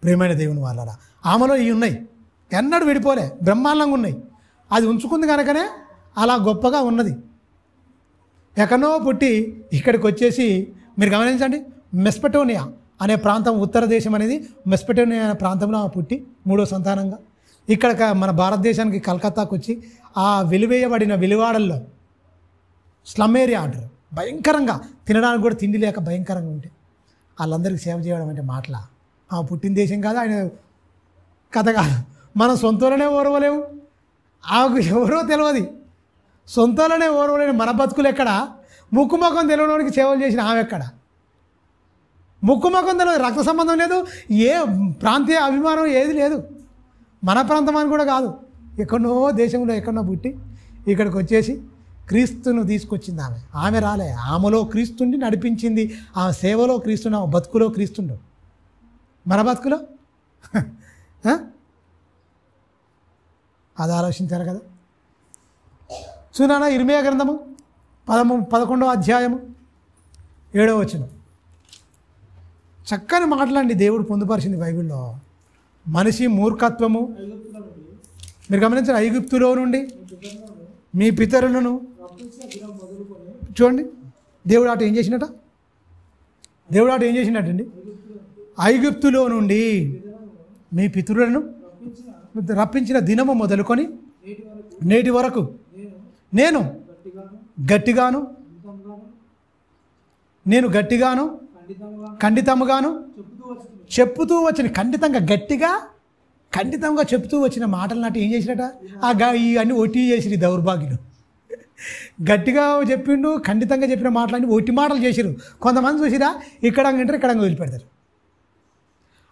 ప్రియమైన దేవుని వాళ్ళరా, ఆమెలో ఇవి ఉన్నాయి, ఎన్నడూ విడిపోలే, బ్రహ్మాండంగా ఉన్నాయి. అది ఉంచుకుంది కనుకనే అలా గొప్పగా ఉన్నది. ఎక్కడో పుట్టి ఇక్కడికి వచ్చేసి మీరు గమనించండి, మెస్పెటోనియా అనే ప్రాంతం, ఉత్తర దేశం అనేది మెస్పెటోనియా అనే ప్రాంతంలో పుట్టి 3వ సంతానంగా ఇక్కడ మన భారతదేశానికి కలకత్తాకు వచ్చి ఆ వెలివేయబడిన వెలివాడల్లో స్లమ్ ఏరియా అంటారు, భయంకరంగా తినడానికి కూడా తిండి లేక భయంకరంగా ఉంటే వాళ్ళందరికీ సేవ చేయడం అంటే మాటల. పుట్టిన దేశం కాదు, ఆయన కథ కాదు. మనం సొంతలోనే ఓర్వలేము, ఆమెకు ఎవరో తెలియదు, సొంతలోనే ఓర్వలేని మన బతుకులు ఎక్కడ, ముక్కుముఖం తెలియడానికి సేవలు చేసిన ఆమె ఎక్కడ, ముక్కుముఖం తెలియదు, రక్త సంబంధం లేదు, ఏ ప్రాంతీయ అభిమానం ఏది లేదు, మన ప్రాంతం అని కూడా కాదు, ఎక్కడో దేశంలో ఎక్కడో పుట్టి ఇక్కడికి వచ్చేసి క్రీస్తును తీసుకొచ్చింది ఆమె. ఆమె రాలే, ఆమెలో క్రీస్తుని నడిపించింది, ఆమె సేవలో క్రీస్తుని, ఆమె బతుకులో క్రీస్తుండు. మన బతుకులో అది ఆలోచించారు కదా. చూనానా ఇర్మియా గ్రంథము 11వ అధ్యాయము 7వ వచనం. చక్కని మాటలండి దేవుడు పొందుపరిచింది బైబిల్లో. మనిషి మూర్ఖత్వము, మీరు గమనించిన ఐగుప్తులో నుండి మీ పితరులను చూడండి. దేవుడు అటు ఏం చేసినట, దేవుడు అటు ఏం చేసినట్టండి, ఐగుప్తులో నుండి మీ పితరులను రప్పించిన దినము మొదలుకొని నేటి వరకు నేను గట్టిగాను ఖండితముగాను చెప్పుతూ వచ్చిన, ఖండితంగా చెప్తూ వచ్చిన మాటలు నాటి ఏం చేసినట, ఇవన్నీ ఒట్టి చేసిరు దౌర్భాగ్యులు. గట్టిగా చెప్పిండు, ఖండితంగా చెప్పిన మాటలన్నీ ఒట్టి మాటలు చేసిరు. కొంతమంది చూసిరా ఇక్కడ వింటారు, ఇక్కడ వదిలిపెడతారు.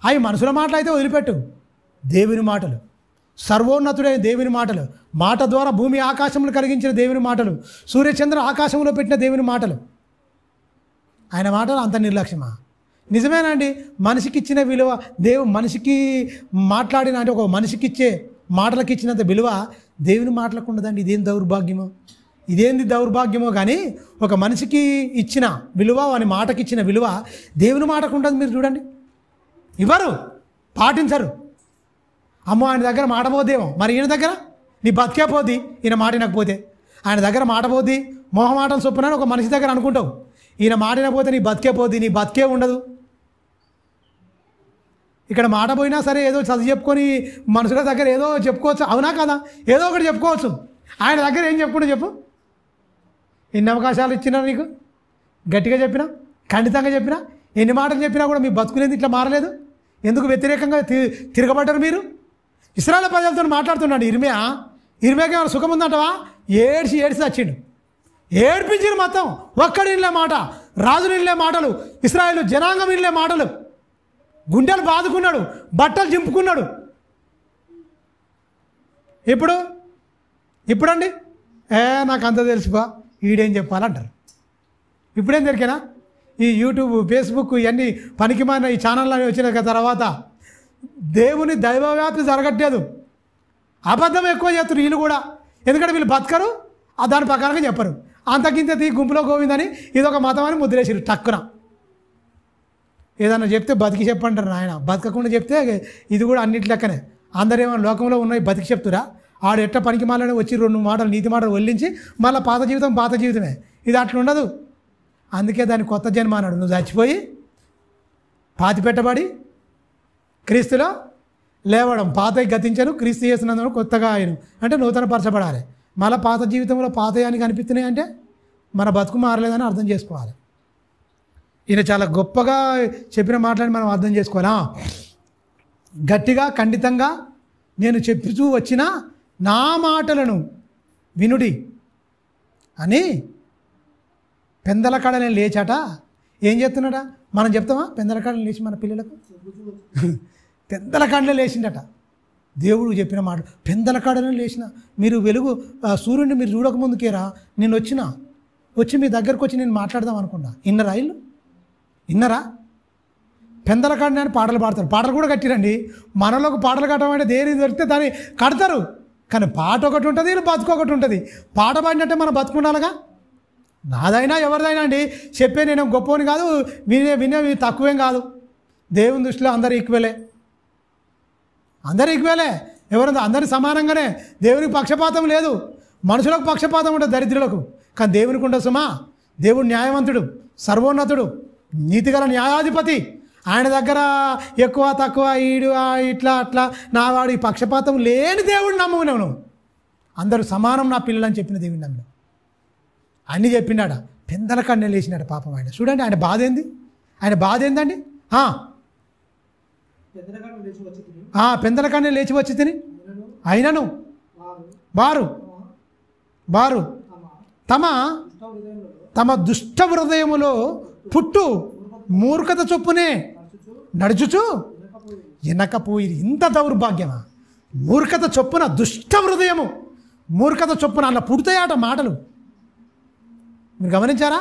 అవి మనుషుల మాటలు అయితే వదిలిపెట్టు, దేవుని మాటలు, సర్వోన్నతుడైన దేవుని మాటలు, మాట ద్వారా భూమి ఆకాశములు కలిగించిన దేవుని మాటలు, సూర్యచంద్ర ఆకాశంలో పెట్టిన దేవుని మాటలు, ఆయన మాటలు అంత నిర్లక్ష్యమా? నిజమేనండి, మనిషికి ఇచ్చిన విలువ మనిషికి మాట్లాడిన అంటే ఒక మనిషికి ఇచ్చే మాటలకు ఇచ్చినంత విలువ దేవుని మాటలకు ఉండదండి. ఇదేంది దౌర్భాగ్యమో కానీ ఒక మనిషికి ఇచ్చిన విలువ, వాని మాటకి ఇచ్చిన విలువ దేవుని మాటకు ఉండదు. మీరు చూడండి, ఇవ్వరు, పాటించరు. అమ్మో ఆయన దగ్గర మాట పోద్దేమో, మరి ఈయన దగ్గర నీ బతికే పోద్ది, ఈయన మాట వినకపోతే. ఆయన దగ్గర మాట పోద్ది, మొహమాటం చొప్పున ఒక మనిషి దగ్గర అనుకుంటావు, ఈయన మాట వినకపోతే నీ బతికే పోద్ది, నీ బతికే ఉండదు. ఇక్కడ మాట పోయినా సరే ఏదో చదువు చెప్పుకొని మనుషుల దగ్గర ఏదో చెప్పుకోవచ్చు, అవునా కదా, ఏదో ఒకటి చెప్పుకోవచ్చు. ఆయన దగ్గర ఏం చెప్పుకుంటే చెప్పు, ఎన్ని అవకాశాలు ఇచ్చినా నీకు, గట్టిగా చెప్పినా, ఖండితంగా చెప్పినా, ఎన్ని మాటలు చెప్పినా కూడా మీ బతుకునేది ఇట్లా మారలేదు. ఎందుకు వ్యతిరేకంగా తిరగబడ్డారు మీరు? ఇశ్రాయేలు ప్రజలతో మాట్లాడుతున్నాడు ఇర్మియాకి ఏమైనా సుఖం ఉందంటవా? ఏడ్చి వచ్చిండు, ఏడ్పించిన మొత్తం. ఒక్కడు ఇల్లే మాట, రాజులు ఇల్లే మాటలు, ఇశ్రాయేలు జనాంగం ఇల్లే మాటలు, గుండెలు బాదుకున్నాడు, బట్టలు చింపుకున్నాడు. ఇప్పుడండి నాకు అంత తెలిసిపో, ఈడేం చెప్పాలంటారు. ఇప్పుడేం దొరికేనా ఈ యూట్యూబ్, ఫేస్బుక్ ఇవన్నీ పనికిమాలిన ఈ ఛానళ్ళు వచ్చిన తర్వాత దేవుని దైవవ్యాప్తి జరగట్లేదు. అబద్ధం ఎక్కువ చేస్తారు వీళ్ళు కూడా, ఎందుకంటే వీళ్ళు బతకరు, దాని ప్రకారంగా చెప్పరు. అంతకింత గుంపులో గోవిందని ఇదొక మతం అని ముద్రేసారు టక్కున. ఏదన్నా చెప్తే బతికి చెప్పంటారు నాయన, బతకకుండా చెప్తే ఇది కూడా అన్నిటి లెక్కనే. అందరేమో లోకంలో ఉన్నాయి బతికి చెప్తురా, ఆడు ఎట్ట పనికి మాలని వచ్చి 2 మాటలు నీతి మాటలు వల్లించి మళ్ళీ పాత జీవితమే. ఇది అట్లా ఉండదు. అందుకే దాన్ని కొత్త జన్మ అన్నాడు. నువ్వు చచ్చిపోయి పాతి పెట్టబడి క్రీస్తులో లేవడం, పాతవి గతించను క్రీస్తు చేసినందుకు కొత్తగా ఆయన అంటే నూతనపరచబడాలి. మళ్ళీ పాత జీవితంలో పాతయానికి అనిపిస్తున్నాయి అంటే మన బతుకు మారలేదని అర్థం చేసుకోవాలి. ఈయన చాలా గొప్పగా చెప్పిన మాటలని మనం అర్థం చేసుకోవాలా. గట్టిగా ఖండితంగా నేను చెప్పుతూ వచ్చిన నా మాటలను వినుడి అని పెందల కాడని లేచాట. ఏం చెప్తున్నాడా? మనం చెప్తామా పెందల కాడని లేచి మన పిల్లలకు? పెందల కాడలో లేచిండట. దేవుడు చెప్పిన మాట పెందల కాడలో లేచిన. మీరు వెలుగు సూర్యుడిని మీరు చూడకముందుకేరా నేను వచ్చి మీ దగ్గరకు వచ్చి నేను మాట్లాడదాం అనుకున్నా. ఇన్నరా పెందల కాడని అని పాటలు పాడతారు. పాటలు కూడా కట్టిరండి. మనలోకి పాటలు కట్టడం అంటే దేని దొరికితే దాన్ని కడతారు. కానీ పాట ఒకటి ఉంటుంది, బతుకు ఒకటి ఉంటుంది. పాట పాడినట్టే మనం బతుకుండాలిగా. నాదైనా ఎవరిదైనా అండి చెప్పే నేను గొప్పని కాదు, వినేవి తక్కువేం కాదు. దేవుని దృష్టిలో అందరూ ఈక్వలే. అందరు ఈక్వలే, ఎవరు అందరు సమానంగానే. దేవునికి పక్షపాతం లేదు. మనుషులకు పక్షపాతం ఉంటుంది, దరిద్రులకు. కానీ దేవునికి ఉండదు సుమా. దేవుడు న్యాయవంతుడు, సర్వోన్నతుడు, నీతిగల న్యాయాధిపతి. ఆయన దగ్గర ఎక్కువ తక్కువ ఈడు ఇట్లా అట్లా నా వాడు ఈ పక్షపాతం లేని దేవుడు నమ్మవు. నువ్వు అందరూ సమానం నా పిల్లలు అని చెప్పిన దేవుడు నమ్మిన అన్నీ చెప్పిండాడ. పెందల కన్నెలు వేసినాడు పాపం ఆయన. చూడండి ఆయన బాధ ఏంది, ఆయన బాధ ఏందండి. పెందల కన్నెలు లేచి వచ్చి తిని అయినను వారు తమ దుష్ట హృదయములో పుట్టు మూర్ఖత చొప్పునే నడుచుచు ఎనకపోయి. ఇంత దౌర్భాగ్యమా? మూర్ఖత చొప్పున, దుష్ట హృదయము మూర్ఖత చొప్పున అలా పుడతాయట మాటలు. మీరు గమనించారా?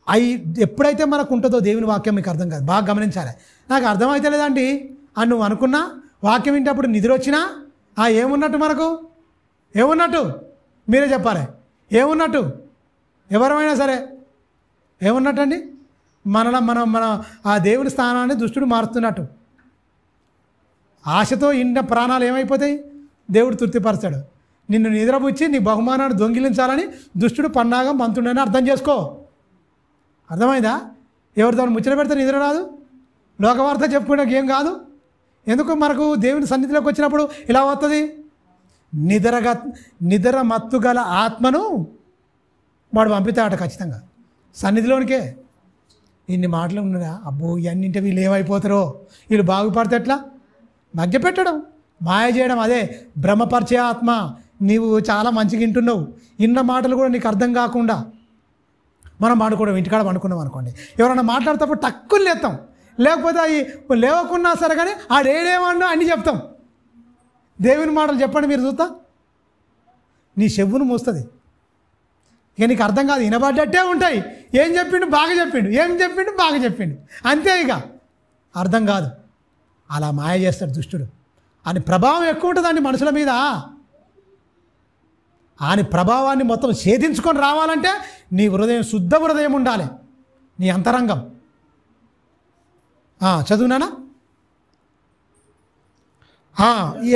అవి ఎప్పుడైతే మనకు ఉంటుందో దేవుని వాక్యం మీకు అర్థం కాదు. బాగా గమనించాలి. నాకు అర్థమైతే లేదండి అని నువ్వు అనుకున్నా, వాక్యం వింటప్పుడు నిద్ర వచ్చినా ఏమున్నట్టు మనకు? ఏమున్నట్టు మీరే చెప్పాలి. ఏమున్నట్టు? ఎవరమైనా సరే ఏమున్నట్టు అండి? మన ఆ దేవుని స్థానాన్ని దుష్టుడు మారుస్తున్నట్టు. ఆశతో ఇన్న ప్రాణాలు ఏమైపోతాయి? దేవుడు తృప్తిపరచాడు. నిన్ను నిద్రపుచ్చి నీ బహుమానాన్ని దొంగిలించాలని దుష్టుడు పన్నాగం పంతుండని అర్థం చేసుకో. అర్థమైందా? ఎవరితో ముచ్చట పెడితే నిద్ర రాదు, లోకవార్త చెప్పుకోవడానికి ఏం కాదు. ఎందుకు మనకు దేవుని సన్నిధిలోకి వచ్చినప్పుడు ఇలా వస్తుంది? నిద్ర మత్తు గల ఆత్మను వాడు పంపితాడట ఖచ్చితంగా సన్నిధిలోనికే. ఇన్ని మాటలు ఉన్నారా? అబ్బో ఇవన్నింటి వీళ్ళు ఏమైపోతారో, వీళ్ళు బాగుపడితే ఎట్లా? మధ్యపెట్టడం, మాయ చేయడం, అదే భ్రమపరిచే ఆత్మ. నీవు చాలా మంచిగా వింటున్నావు, ఇన్న మాటలు కూడా నీకు అర్థం కాకుండా మనం పండుకోవడం, ఇంటికాడ పండుకున్నాం అనుకోండి, ఎవరైనా మాట్లాడేటప్పుడు టక్కుని లేస్తాం. లేకపోతే అవి లేవకున్నా సరే కానీ ఆడేడేమన్నా అన్నీ చెప్తాం. దేవుని మాటలు చెప్పండి మీరు చూస్తా, నీ చెవును మూస్తుంది. ఇక నీకు అర్థం కాదు, వినబడ్డట్టే ఉంటాయి. ఏం చెప్పిండు? బాగా చెప్పిండు. ఏం చెప్పిండు? బాగా చెప్పిండు. అంతే, ఇక అర్థం కాదు. అలా మాయ చేస్తాడు దుష్టుడు. అని ప్రభావం ఎక్కువ ఉంటుందండి మనుషుల మీద. ఆయన ప్రభావాన్ని మొత్తం ఛేదించుకొని రావాలంటే నీ హృదయం శుద్ధ హృదయం ఉండాలి, నీ అంతరంగం. చదువునానా?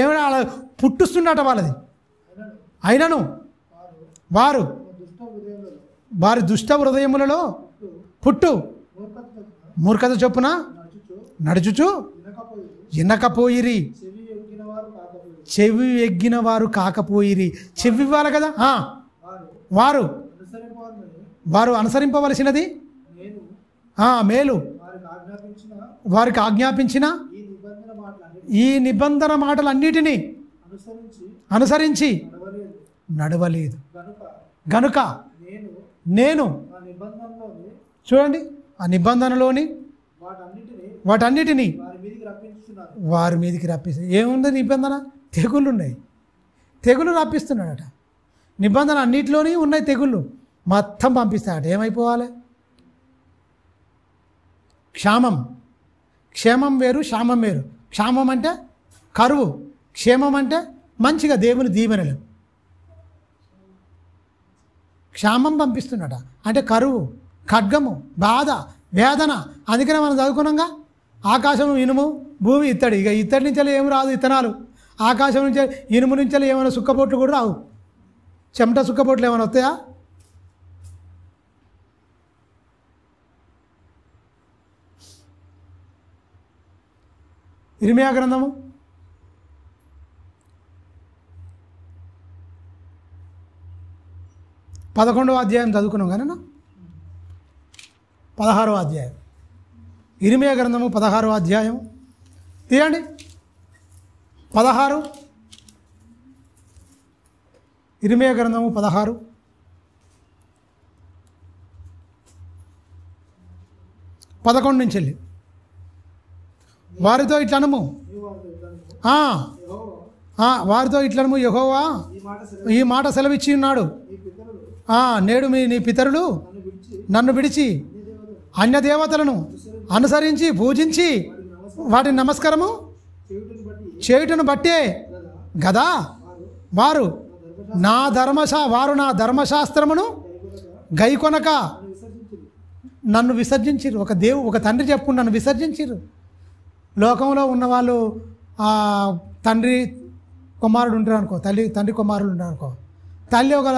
ఏమైనా అలా పుట్టుస్తుండట వాళ్ళది. అయినను వారి దుష్ట హృదయములలో పుట్టు మూర్ఖత చొప్పున నడుచుచు ఎనకపోయిరి. చెవి ఎగ్గిన వారు కాకపోయిరి. చెవి ఇవ్వాలి కదా. వారు అనుసరింపవలసినది మేలు వారికి ఆజ్ఞాపించిన ఈ నిబంధన మాటలన్నిటినీ అనుసరించి నడవలేదు గనుక నేను చూడండి ఆ నిబంధనలోని వాటన్నిటినీ వారి మీదికి రప్పిస్తాను. ఏముంది నిబంధన? తెగుళ్ళు ఉన్నాయి, తెగులు రప్పిస్తున్నాడట. నిబంధన అన్నిటిలోని ఉన్నాయి తెగుళ్ళు, మొత్తం పంపిస్తాడట. ఏమైపోవాలి? క్షేమం వేరు, క్షామం వేరు. క్షామం అంటే కరువు, క్షేమం అంటే మంచిగా దేవుని దీవెనలు. క్షామం పంపిస్తున్నాడ అంటే కరువు, ఖడ్గము, బాధ, వేదన. అందుకనే మనం చదువుకున్నాగా, ఆకాశం ఇనుము, భూమి ఇత్తడి. ఇక ఇత్తడి నుంచి ఏమి రాదు ఇత్తనాలు. ఆకాశం నుంచి ఇనుము నుంచి ఏమైనా సుక్కబొట్లు కూడా రావు. చెమట సుక్కబొట్లు ఏమైనా వస్తాయా? ఇర్మియా గ్రంథము 11వ అధ్యాయం చదువుకున్నాం కానీ 16వ అధ్యాయం. ఇర్మియా గ్రంథము 16వ అధ్యాయం తీయండి. 16 ఇర్మియా గ్రంథము 16 11 నుంచి వెళ్ళి వారితో ఇట్లనము యెహోవా ఈ మాట సెలవిచ్చి ఉన్నాడు. నేడు నీ పితరులు నన్ను విడిచి అన్య దేవతలను అనుసరించి పూజించి వాటిని నమస్కారము చేయుటను బట్టే గదా వారు నా ధర్మశాస్త్రమును గైకొనక నన్ను విసర్జించిరు. ఒక తండ్రి చెప్పుకుని నన్ను విసర్జించిరు. లోకంలో ఉన్నవాళ్ళు తండ్రి కుమారుడు ఉంటారు అనుకో, తండ్రి కుమారుడు ఉంటారు అనుకో, తల్లి ఒక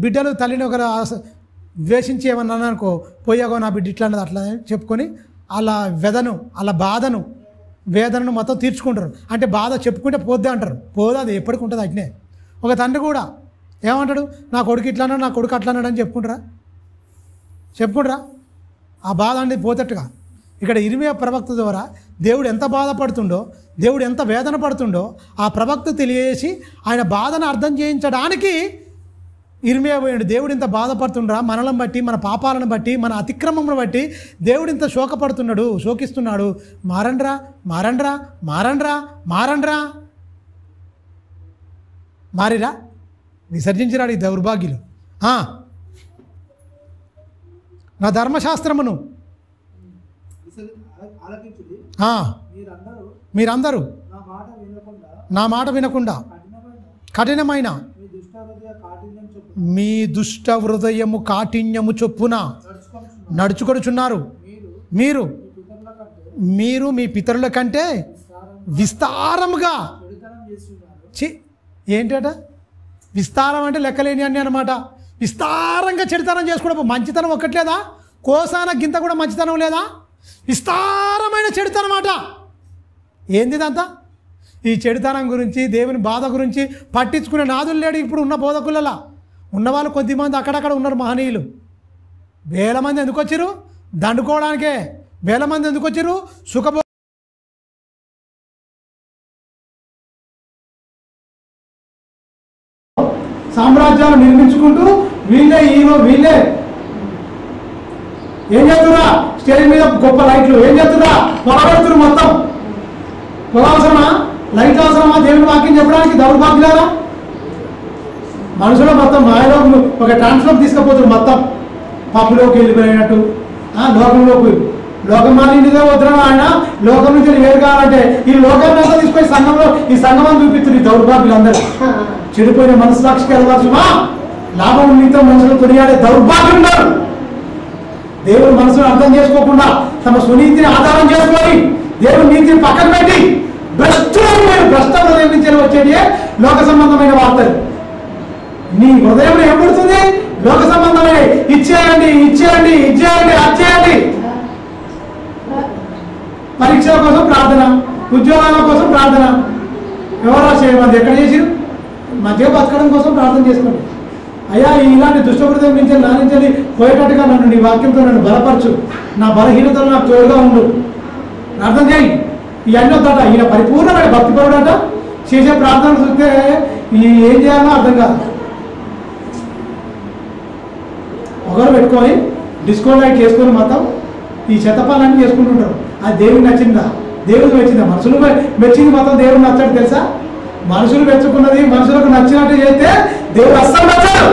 బిడ్డలు తల్లిని ఒక ద్వేషించి ఏమన్నా అనుకో, పోయాగో నా బిడ్డ ఇట్లా అన్నది అట్లా చెప్పుకొని అలా అలా బాధను వేదనను మొత్తం తీర్చుకుంటారు. అంటే బాధ చెప్పుకుంటే పోద్దే అంటారు, పోదు, అది ఎప్పటికి ఉంటుంది అట్నే. ఒక తండ్రి కూడా ఏమంటాడు, నా కొడుకు ఇట్లా అన్నాడు, నా కొడుకు అట్లా అన్నాడు అని చెప్పుకుంటారా ఆ బాధ అనేది పోతట్టుగా. ఇక్కడ ఇర్మియా ప్రవక్త ద్వారా దేవుడు ఎంత బాధపడుతుండో, దేవుడు ఎంత వేదన పడుతుండో ఆ ప్రవక్త తెలియజేసి ఆయన బాధను అర్థం చేయించడానికి ఇర్మియా పోయాడు. దేవుడు ఇంత బాధపడుతుండ్రా, మనలను బట్టి, మన పాపాలను బట్టి, మన అతిక్రమములను బట్టి దేవుడు ఇంత శోకిస్తున్నాడు. మారండ్రా మారండ్రా మారండ్రా మారండ్రా మారిరా, విసర్జించిరాడు ఈ దౌర్భాగ్యులు. నా ధర్మశాస్త్రమును మీరందరూ నా మాట వినకుండా కఠినమైన మీ దుష్ట హృదయము కాఠిన్యము చొప్పున నడుచుకొనుచున్నారు. మీరు మీ పితరుల కంటే విస్తారముగా ఏంటట, విస్తారం అంటే లెక్కలేని అన్నీ అనమాట. విస్తారంగా చెడుతనం చేసుకోవడం, మంచితనం ఒక్కట్లేదా, కోసాన గింత కూడా మంచితనం లేదా, విస్తారమైన చెడుతనమాట. ఏంది ఇదంతా? ఈ చెడుతనం గురించి, దేవుని బాధ గురించి పట్టించుకునే నాదులు లేడు ఇప్పుడు ఉన్న బోధకులలో. ఉన్నవాళ్ళు కొద్దిమంది అక్కడక్కడ ఉన్నారు మహనీయులు. వేల మంది ఎందుకు వచ్చారు? దండుకోవడానికే. వేల మంది ఎందుకు వచ్చారు? సామ్రాజ్యాలు నిర్మించుకుంటూ వీళ్ళే ఏం చేస్తున్నా, స్టేజ్ మీద గొప్ప లైట్లు ఏం చేస్తున్నా, పొగబెడుతున్నారు. మొత్తం పొగ అవసరమా, లైట్ అవసరమా దేవుని వాక్యం చెప్పడానికి? దౌర్భాగ్యాలా మనుషులు మొత్తం మాయలో ఒక ట్రాన్స్లోకి తీసుకుపోతున్నారు. మొత్తం పప్పులోకి వెళ్ళిపోయినట్టు లోకం మాలిండిగా వద్దురా ఆయన, లోకం నుంచి వేరు కావాలంటే ఈ లోకాన్ని అంతా తీసుకొని ఈ సంఘం చూపిస్తుంది. దౌర్భాగ్యులందరూ చెడిపోయిన మనస్సాక్షికి వెళ్ళవలసిమా, లాభం నీతో మనుషులు కొనియాడే దౌర్భాగ్యులు ఉన్నారు. దేవుడు మనసును అర్థం చేసుకోకుండా తమ సునీతిని ఆధారం చేసుకొని దేవుడు నీతిని పక్కన పెట్టి భ్రష్ట హృదయం నుంచి వచ్చేది లోక సంబంధమైన వార్తలు. నీ హృదయంలో ఏం పడుతుంది? లోక సంబంధమైన ఇచ్చేయండి అచ్చేయండి. పరీక్షల కోసం ప్రార్థన, ఉద్యోగాల కోసం ప్రార్థన. ఎవరో చేయమంది ఎక్కడ చేసిరు? మధ్య బతకడం కోసం ప్రార్థన చేసుకోండి. అయ్యా ఇలాంటి దుష్టహృదయం నుంచి నా నుంచి పోయేటట్టుగా నన్ను నీ వాక్యంతో నన్ను బలపరచు, నా బలహీనతలు నాకు తోడుగా ఉండు, ప్రార్థన చేయి. ఇవన్నీ వద్దట. ఈయన పరిపూర్ణమైన భక్తిపరుడట. చేసే ప్రార్థన చూస్తే ఏం చేయాలో అర్థం కాదు. ఒకరు పెట్టుకొని డిస్కో లైట్ చేసుకొని మొత్తం ఈ చెత్తపాలన్నీ చేసుకుంటుంటారు. అది దేవుడికి నచ్చిందా? దేవుడికి మెచ్చిందా? మనుషులు మెచ్చింది మొత్తం దేవుడికి నచ్చాడు తెలుసా? మనుషులు మెచ్చుకున్నది మనుషులకు నచ్చినట్టు చేస్తే దేవుడు అస్సలు నచ్చాడు.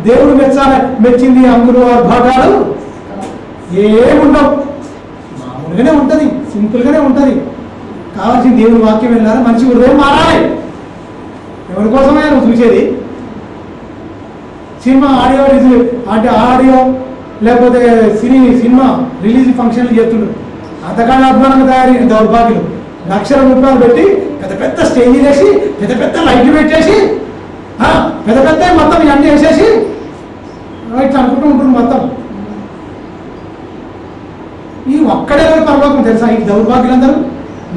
దేవుడు మెచ్చింది అంగులు భాగాలు ఏముండవు, మామూలుగానే ఉంటుంది, సింపుల్గానే ఉంటుంది. కావాల్సిన దేవుని వాక్యం వెళ్ళాలి, మంచి హృదయం మారాలి. ఎవరి కోసమే నువ్వు చూసేది? సినిమా ఆడియో లేకపోతే సినిమా రిలీజ్ ఫంక్షన్లు చేస్తుండ్రు. అంతకన్నా అభిమానంగా తయారీ దౌర్భాగ్యులు. లక్షల రూపాయలు పెట్టి పెద్ద స్టేజీలు వేసి పెద్ద లైట్లు పెట్టేసి పెద్ద మొత్తం ఇవన్నీ వేసేసి ఇట్లా అనుకుంటూ ఉంటుంది మొత్తం. ఈ ఒక్కడే పరలోకం తెలుసా? ఈ దౌర్భాగ్యులందరూ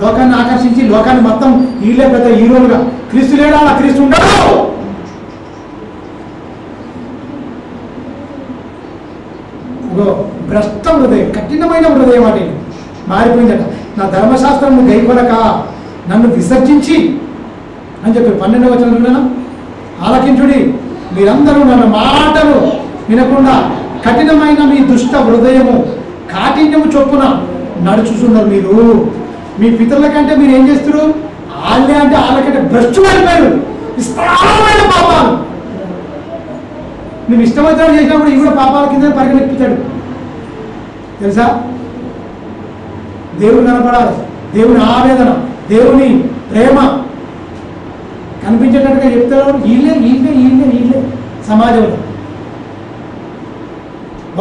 లోకాన్ని ఆకర్షించి లోకాన్ని మొత్తం వీళ్ళే పెద్ద హీరోలుగా. క్రీస్తు లేడా? అలా క్రీస్తు ఉండడు. భ్రష్ట హృదయం, కఠినమైన హృదయం అంటే మారిపోయిందట. నా ధర్మశాస్త్రం గైకొనక నన్ను విసర్జించి అని చెప్పి 12వ వచనంలో ఆలకించుడి, మీరందరూ నన్ను మాటలు వినకుండా కఠినమైన మీ దుష్ట హృదయము కాఠిన్యము చొప్పున నడుచుతున్నారు. మీరు మీ పితరుల కంటే మీరు ఏం చేస్తారు? వాళ్ళే అంటే వాళ్ళకంటే భ్రష్టు అయిపోయారు. విస్తారమైన పాపాలు. నువ్వు ఇష్టమైతే చేసినప్పుడు ఇవి కూడా పాపాల కింద పరిగణిస్తాడు తెలుసా? దేవుడు కనపడాలి, దేవుని ఆవేదన, దేవుని ప్రేమ కనిపించేటట్టుగా చెప్తారు. వీళ్ళే సమాజంలో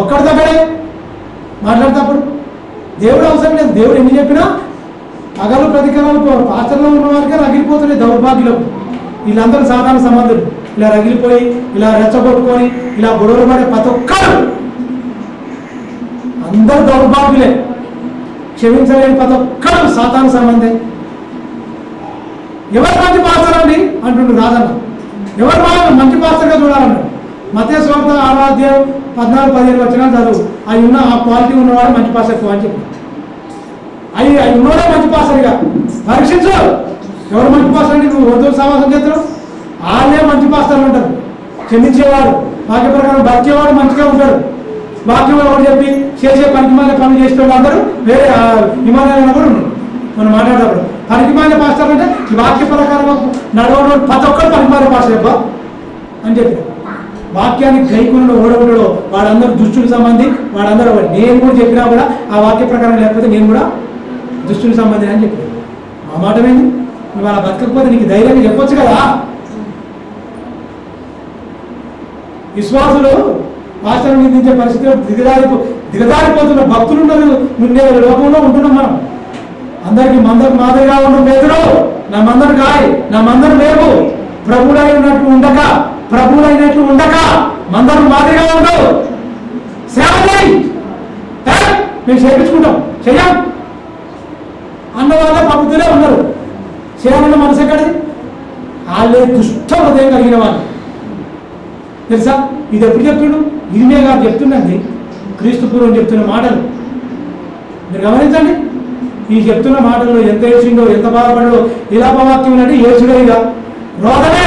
ఒక్కడితో మాట్లాడేటప్పుడు దేవుడు అవసరం లేదు. దేవుడు ఎన్ని చెప్పినా పగలు ప్రతికరాలు పాత్రలో ఉన్న వారికే రగిలిపోతున్నాయి దౌర్భాగ్యులకు. వీళ్ళందరూ సాధారణ సంబంధులు. ఇలా రగిలిపోయి ఇలా రెచ్చగొట్టుకొని ఇలా గొడవలు పడే ప్రతి ఒక్కరు అందరూ దౌర్భాగ్యులే. క్షమించలేని ప్రతి ఒక్కరు సాధారణ సంబంధే. ఎవరు మంచి పాస్టర్ అండి అంటుండ్రు రాజన్న. ఎవరు మంచి పాస్టర్గా చూడాలన్నాడు. మత్తయి సువార్త 6వ అధ్యాయం 14-15 వచనాలు చదువు. అవి ఉన్న ఆ క్వాలిటీ ఉన్నవాడు మంచి పాస్టర్ అని చెప్పి అవి ఉన్నవాడే మంచి పాస్టర్గా పరీక్షించు. ఎవరు మంచి పాస్టర్ అండి? నువ్వు వద్దు సమాసం చేస్తున్నావు. వాళ్ళే మంచి పాస్టర్లు ఉంటారు. క్షమించేవాడు, వాక్య ప్రకారం బతికేవాడు మంచిగా ఉంటాడు. వాక్యం ఎవరు చెప్పి చేసే పనికిమాల పనులు చేసేవాళ్ళు అందరూ వేరే హిమాలయాలను కూడా ఉన్నారు. మనం మాట్లాడేటప్పుడు పనికిమాల పాస్టర్ అంటే వాక్య ప్రకారం నడవడం ప్రతి ఒక్కరు పనికిమాల పాస్టర్ అబ్బా అని చెప్పి వాక్యాన్ని గైకులను ఓడగొట్టడో వాడందరూ దుష్టుల సంబంధి, వాడందరూ నేను కూడా చెప్పినా కూడా ఆ వాక్య ప్రకారం లేకపోతే నేను కూడా దుష్టుల సంబంధి అని చెప్పాను. ఆ మాట ఏంది? నువ్వు అలా బతకకపోతే నీకు ధైర్యంగా చెప్పొచ్చు కదా. విశ్వాసులు పాస్టర్ని నిందించే పరిస్థితిలో దిగజారిపోతున్న భక్తులు ఉండే లోకంలో ఉంటున్నాం మనం. అందరికి మందరు మాదిరిగా ఉండడం పేదరు, నా మందరు కాయ్, నా మందరు లేవు. ప్రభుడైనట్లు ఉండక మందరు మాదిరిగా ఉండవు. సేవ చేయి, మేము చేయించుకుంటాం, చెయ్యం అన్న వాళ్ళే ప్రభుత్వలే ఉన్నారు. చేయాలన్న మనసు ఎక్కడిది? వాళ్ళే దుష్ట హృదయం కలిగిన వాళ్ళు. తెలుసా? ఇది ఎప్పుడు చెప్తుడు? ఇదిమే గారు చెప్తుండండి. క్రీస్తు పూర్వం చెప్తున్న మాటలు మీరు గమనించండి. ఈ చెప్తున్న మాటల్లో ఎంత ఏడ్చిండో, ఎంత బాధపడో. ఇలాపవాక్యం అంటే ఏడ్చుడే, ఇక రోగమే.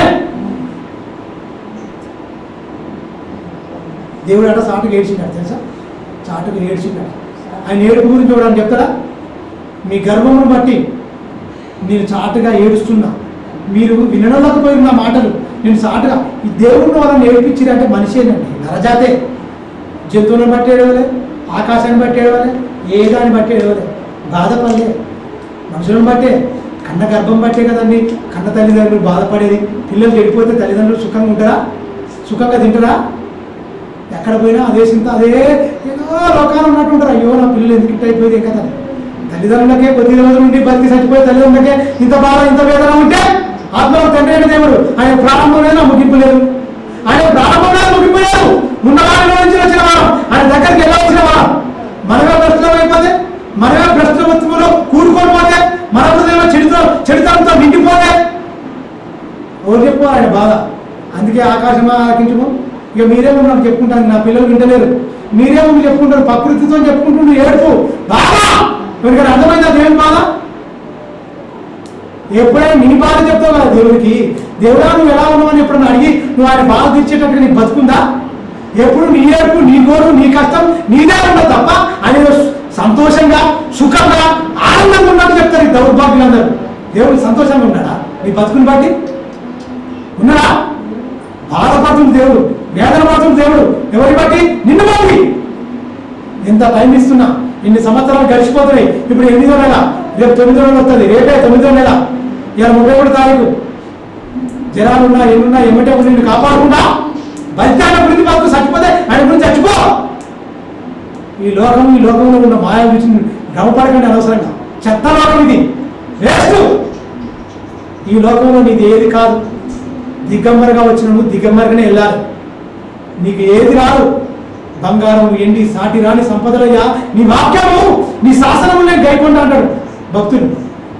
దేవుడు అట చాటుకు ఏడ్చిండాడు. తెలుసా? చాటుకు ఏడ్చిండాడు. ఆయన ఏడుపు గురించి చూడడానికి చెప్తాడా? మీ గర్వమును బట్టి నేను చాటుగా ఏడుస్తున్నా, మీరు వినలేకపోయిన మాటలు నేను చాటుగా. ఈ దేవుడిని వాళ్ళని ఏడిపించిరంటే మనిషేనండి, నరజాతే. జంతువులను బట్టి ఏడవలే, ఆకాశాన్ని బట్టి ఏడవలే, ఏ దాన్ని బట్టి ఏడవలే, బాధపడలే. మనుషులను బట్టే, కన్న గర్భం బట్టే కదండి కన్న తల్లిదండ్రులు బాధపడేది. పిల్లలు చెడిపోతే తల్లిదండ్రులు సుఖంగా ఉంటారా? సుఖంగా తింటారా? ఎక్కడ పోయినా అదే చింత, అదే ఏదో లోకాలు ఉన్నట్టు ఉంటారు. అయ్యో నా పిల్లలు ఎందుకు ఇట్ అయిపోయింది కదా. తల్లిదండ్రులకే కొద్ది రోజుల నుండి బతికి చచ్చిపోయే తల్లిదండ్రులకే ఇంత బాధ, ఇంత వేదన ఉంటే ఆత్మలో తండ్రి అయిన దేవుడు ఆయన ప్రారంభం లేదు, ముగింపు లేదు. ఆయన ప్రారంభం లేదు, ముగింపు లేదు. ఉన్న వారిలో నుంచి వచ్చిన వారం, ఆయన దగ్గరికి ఎలా వచ్చిన వారం. మనమే ప్రస్తుతం అయిపోతే, మనమే ప్రస్తుతంలో కూడుకొని పోతే, మన హృదయంలో చెడుతనంతో నిండిపోతే ఎవరు చెప్పు ఆయన బాధ. అందుకే ఆకాశం ఆకించము. ఇక మీరేమో నాకు చెప్పుకుంటాను, నా పిల్లలు వింటలేరు. మీరేమో చెప్పుకుంటారు, ప్రకృతితో చెప్పుకుంటుండే ఏడుపు బాధ. ఎవరికైనా అర్థమైందా దేవుని బాధ? ఎప్పుడైనా నీ బాధ చెప్తావు కదా దేవుడికి. దేవుడా నువ్వు ఎలా ఉన్నావని ఎప్పుడైనా అడిగి నువ్వు ఆయన బాధ తెచ్చేటట్టుగా నీకు బతుకుందా? ఎప్పుడు నీ ఏడుపు, నీ గోరు, నీ కష్టం నీదే ఉండదు తప్ప ఆయన సంతోషంగా, సుఖంగా, ఆనందంగా ఉన్నట్టు చెప్తారు ఈ దౌర్భాగ్యులందరూ. దేవుడు సంతోషంగా ఉన్నాడా నీ బతుకుని బట్టి? ఉన్నాడా? బాధపడుతుంది దేవుడు, వేదన పడుతుంది దేవుడు. ఎవరి బట్టి? నిన్ను బట్టి. ఎంత టైం ఇస్తున్నా, ఇన్ని సంవత్సరాలు గడిచిపోతున్నాయి. ఇప్పుడు 8వ నెల, రేపు 9వ నెల వస్తుంది, రేపే 9వ నెల, ఇలా 31వ తారీఖు. జనాలున్నా ఏమున్నా ఏమంటే నిన్ను కాపాడకుండా బతికి ఆయన గురించి బతుకు, చచ్చిపోతే ఆయన గురించి చచ్చిపో. ఈ లోకంలో ఉన్న మాయా గురించి గమపడకండి అనవసరంగా. చెత్త లోకం ఇది, వేస్ట్. ఈ లోకంలో నీది ఏది కాదు. దిగంబరగా వచ్చిన నువ్వు దిగంబరగానే వెళ్ళాలి. నీకు ఏది రాదు. బంగారం, ఎండి, సాటి రాని సంపదలయ్యా నీ వాక్యము, నీ శాసనము నేను గైకొండ అంటాడు భక్తులు.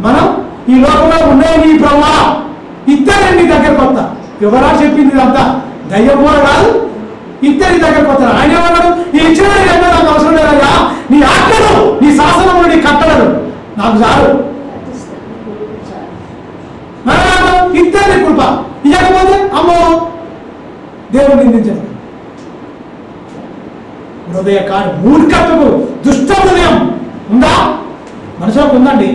మనం ఈ లోకంలో ఉన్నాయి నీ ప్రభువా, ఇద్దరు నీ దగ్గరకు వస్తా. ఎవరా చెప్పింది ఇదంతా? దయ్యం కూడా కాదు, ఇద్దరు నీ దగ్గరకు వస్తారు. ఆయన ఏమన్నాడు? నీ ఇచ్చిన నాకు అవసరం లేదయ్యా, నీ ఆజ్ఞలు, నీ శాసనములు, నీ కట్టడలు నాకు చాలు. ఇద్దరు కృప ఇవ్వకపోతే అమ్మో దేవుడు నిందించడు. హృదయ కాదు, మూర్ఖత్వము, దుష్ట హృదయం ఉందా? మనుషులకు ఉందండి.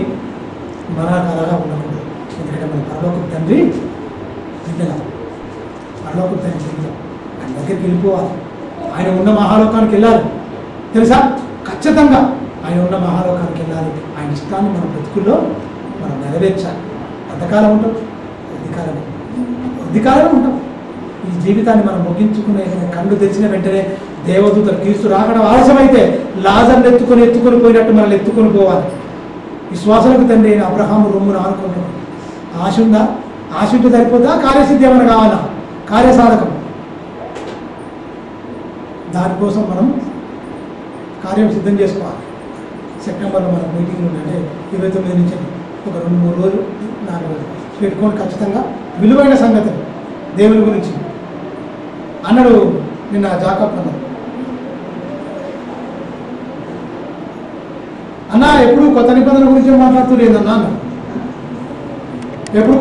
మనకు అలాగా ఉండకూడదు. ఎందుకంటే మన పరలోకపు తండ్రి పిల్లల, పరలోకపు తండ్రి పిల్లలు ఆయన దగ్గరికి వెళ్ళిపోవాలి. ఆయన ఉన్న మహాలోకానికి వెళ్ళాలి. తెలుసా? ఖచ్చితంగా ఆయన ఉన్న మహాలోకానికి వెళ్ళాలి. ఆయన ఇష్టాన్ని మన బ్రతుకుల్లో మనం నెరవేర్చాలి. ఎంతకాలం ఉంటాం? కొద్దికాలమే ఉంటాం. ఈ జీవితాన్ని మనం ముగించుకునే కళ్ళు తెచ్చిన వెంటనే దేవదూతలు క్రీస్తు రాకడం ఆలస్యమైతే లాజర్ని ఎత్తుకొని పోయినట్టు మనల్ని ఎత్తుకొని పోవాలి. విశ్వాసాలకు తండ్రి అయిన అబ్రహాము రొమ్మును ఆనుకుంటాడు. ఆశ ఉందా? ఆశ ఉంటే సరిపోతా? కార్యసిద్ధి ఏమైనా కావాలా? కార్యసాధకం. దానికోసం మనం కార్యం సిద్ధం చేసుకోవాలి. సెప్టెంబర్లో మన మీటింగ్లు ఉంటే 29 నుంచి ఒక 2-3 రోజులు నాకు పెట్టుకొని ఖచ్చితంగా విలువైన సంగతులు దేవుని గురించి అన్నాడు. నిన్న జాకబ్ అన్న ఎప్పుడు కొత్త నిబంధన గురించి మాట్లాడుతూ లేదన్నా, ఎప్పుడు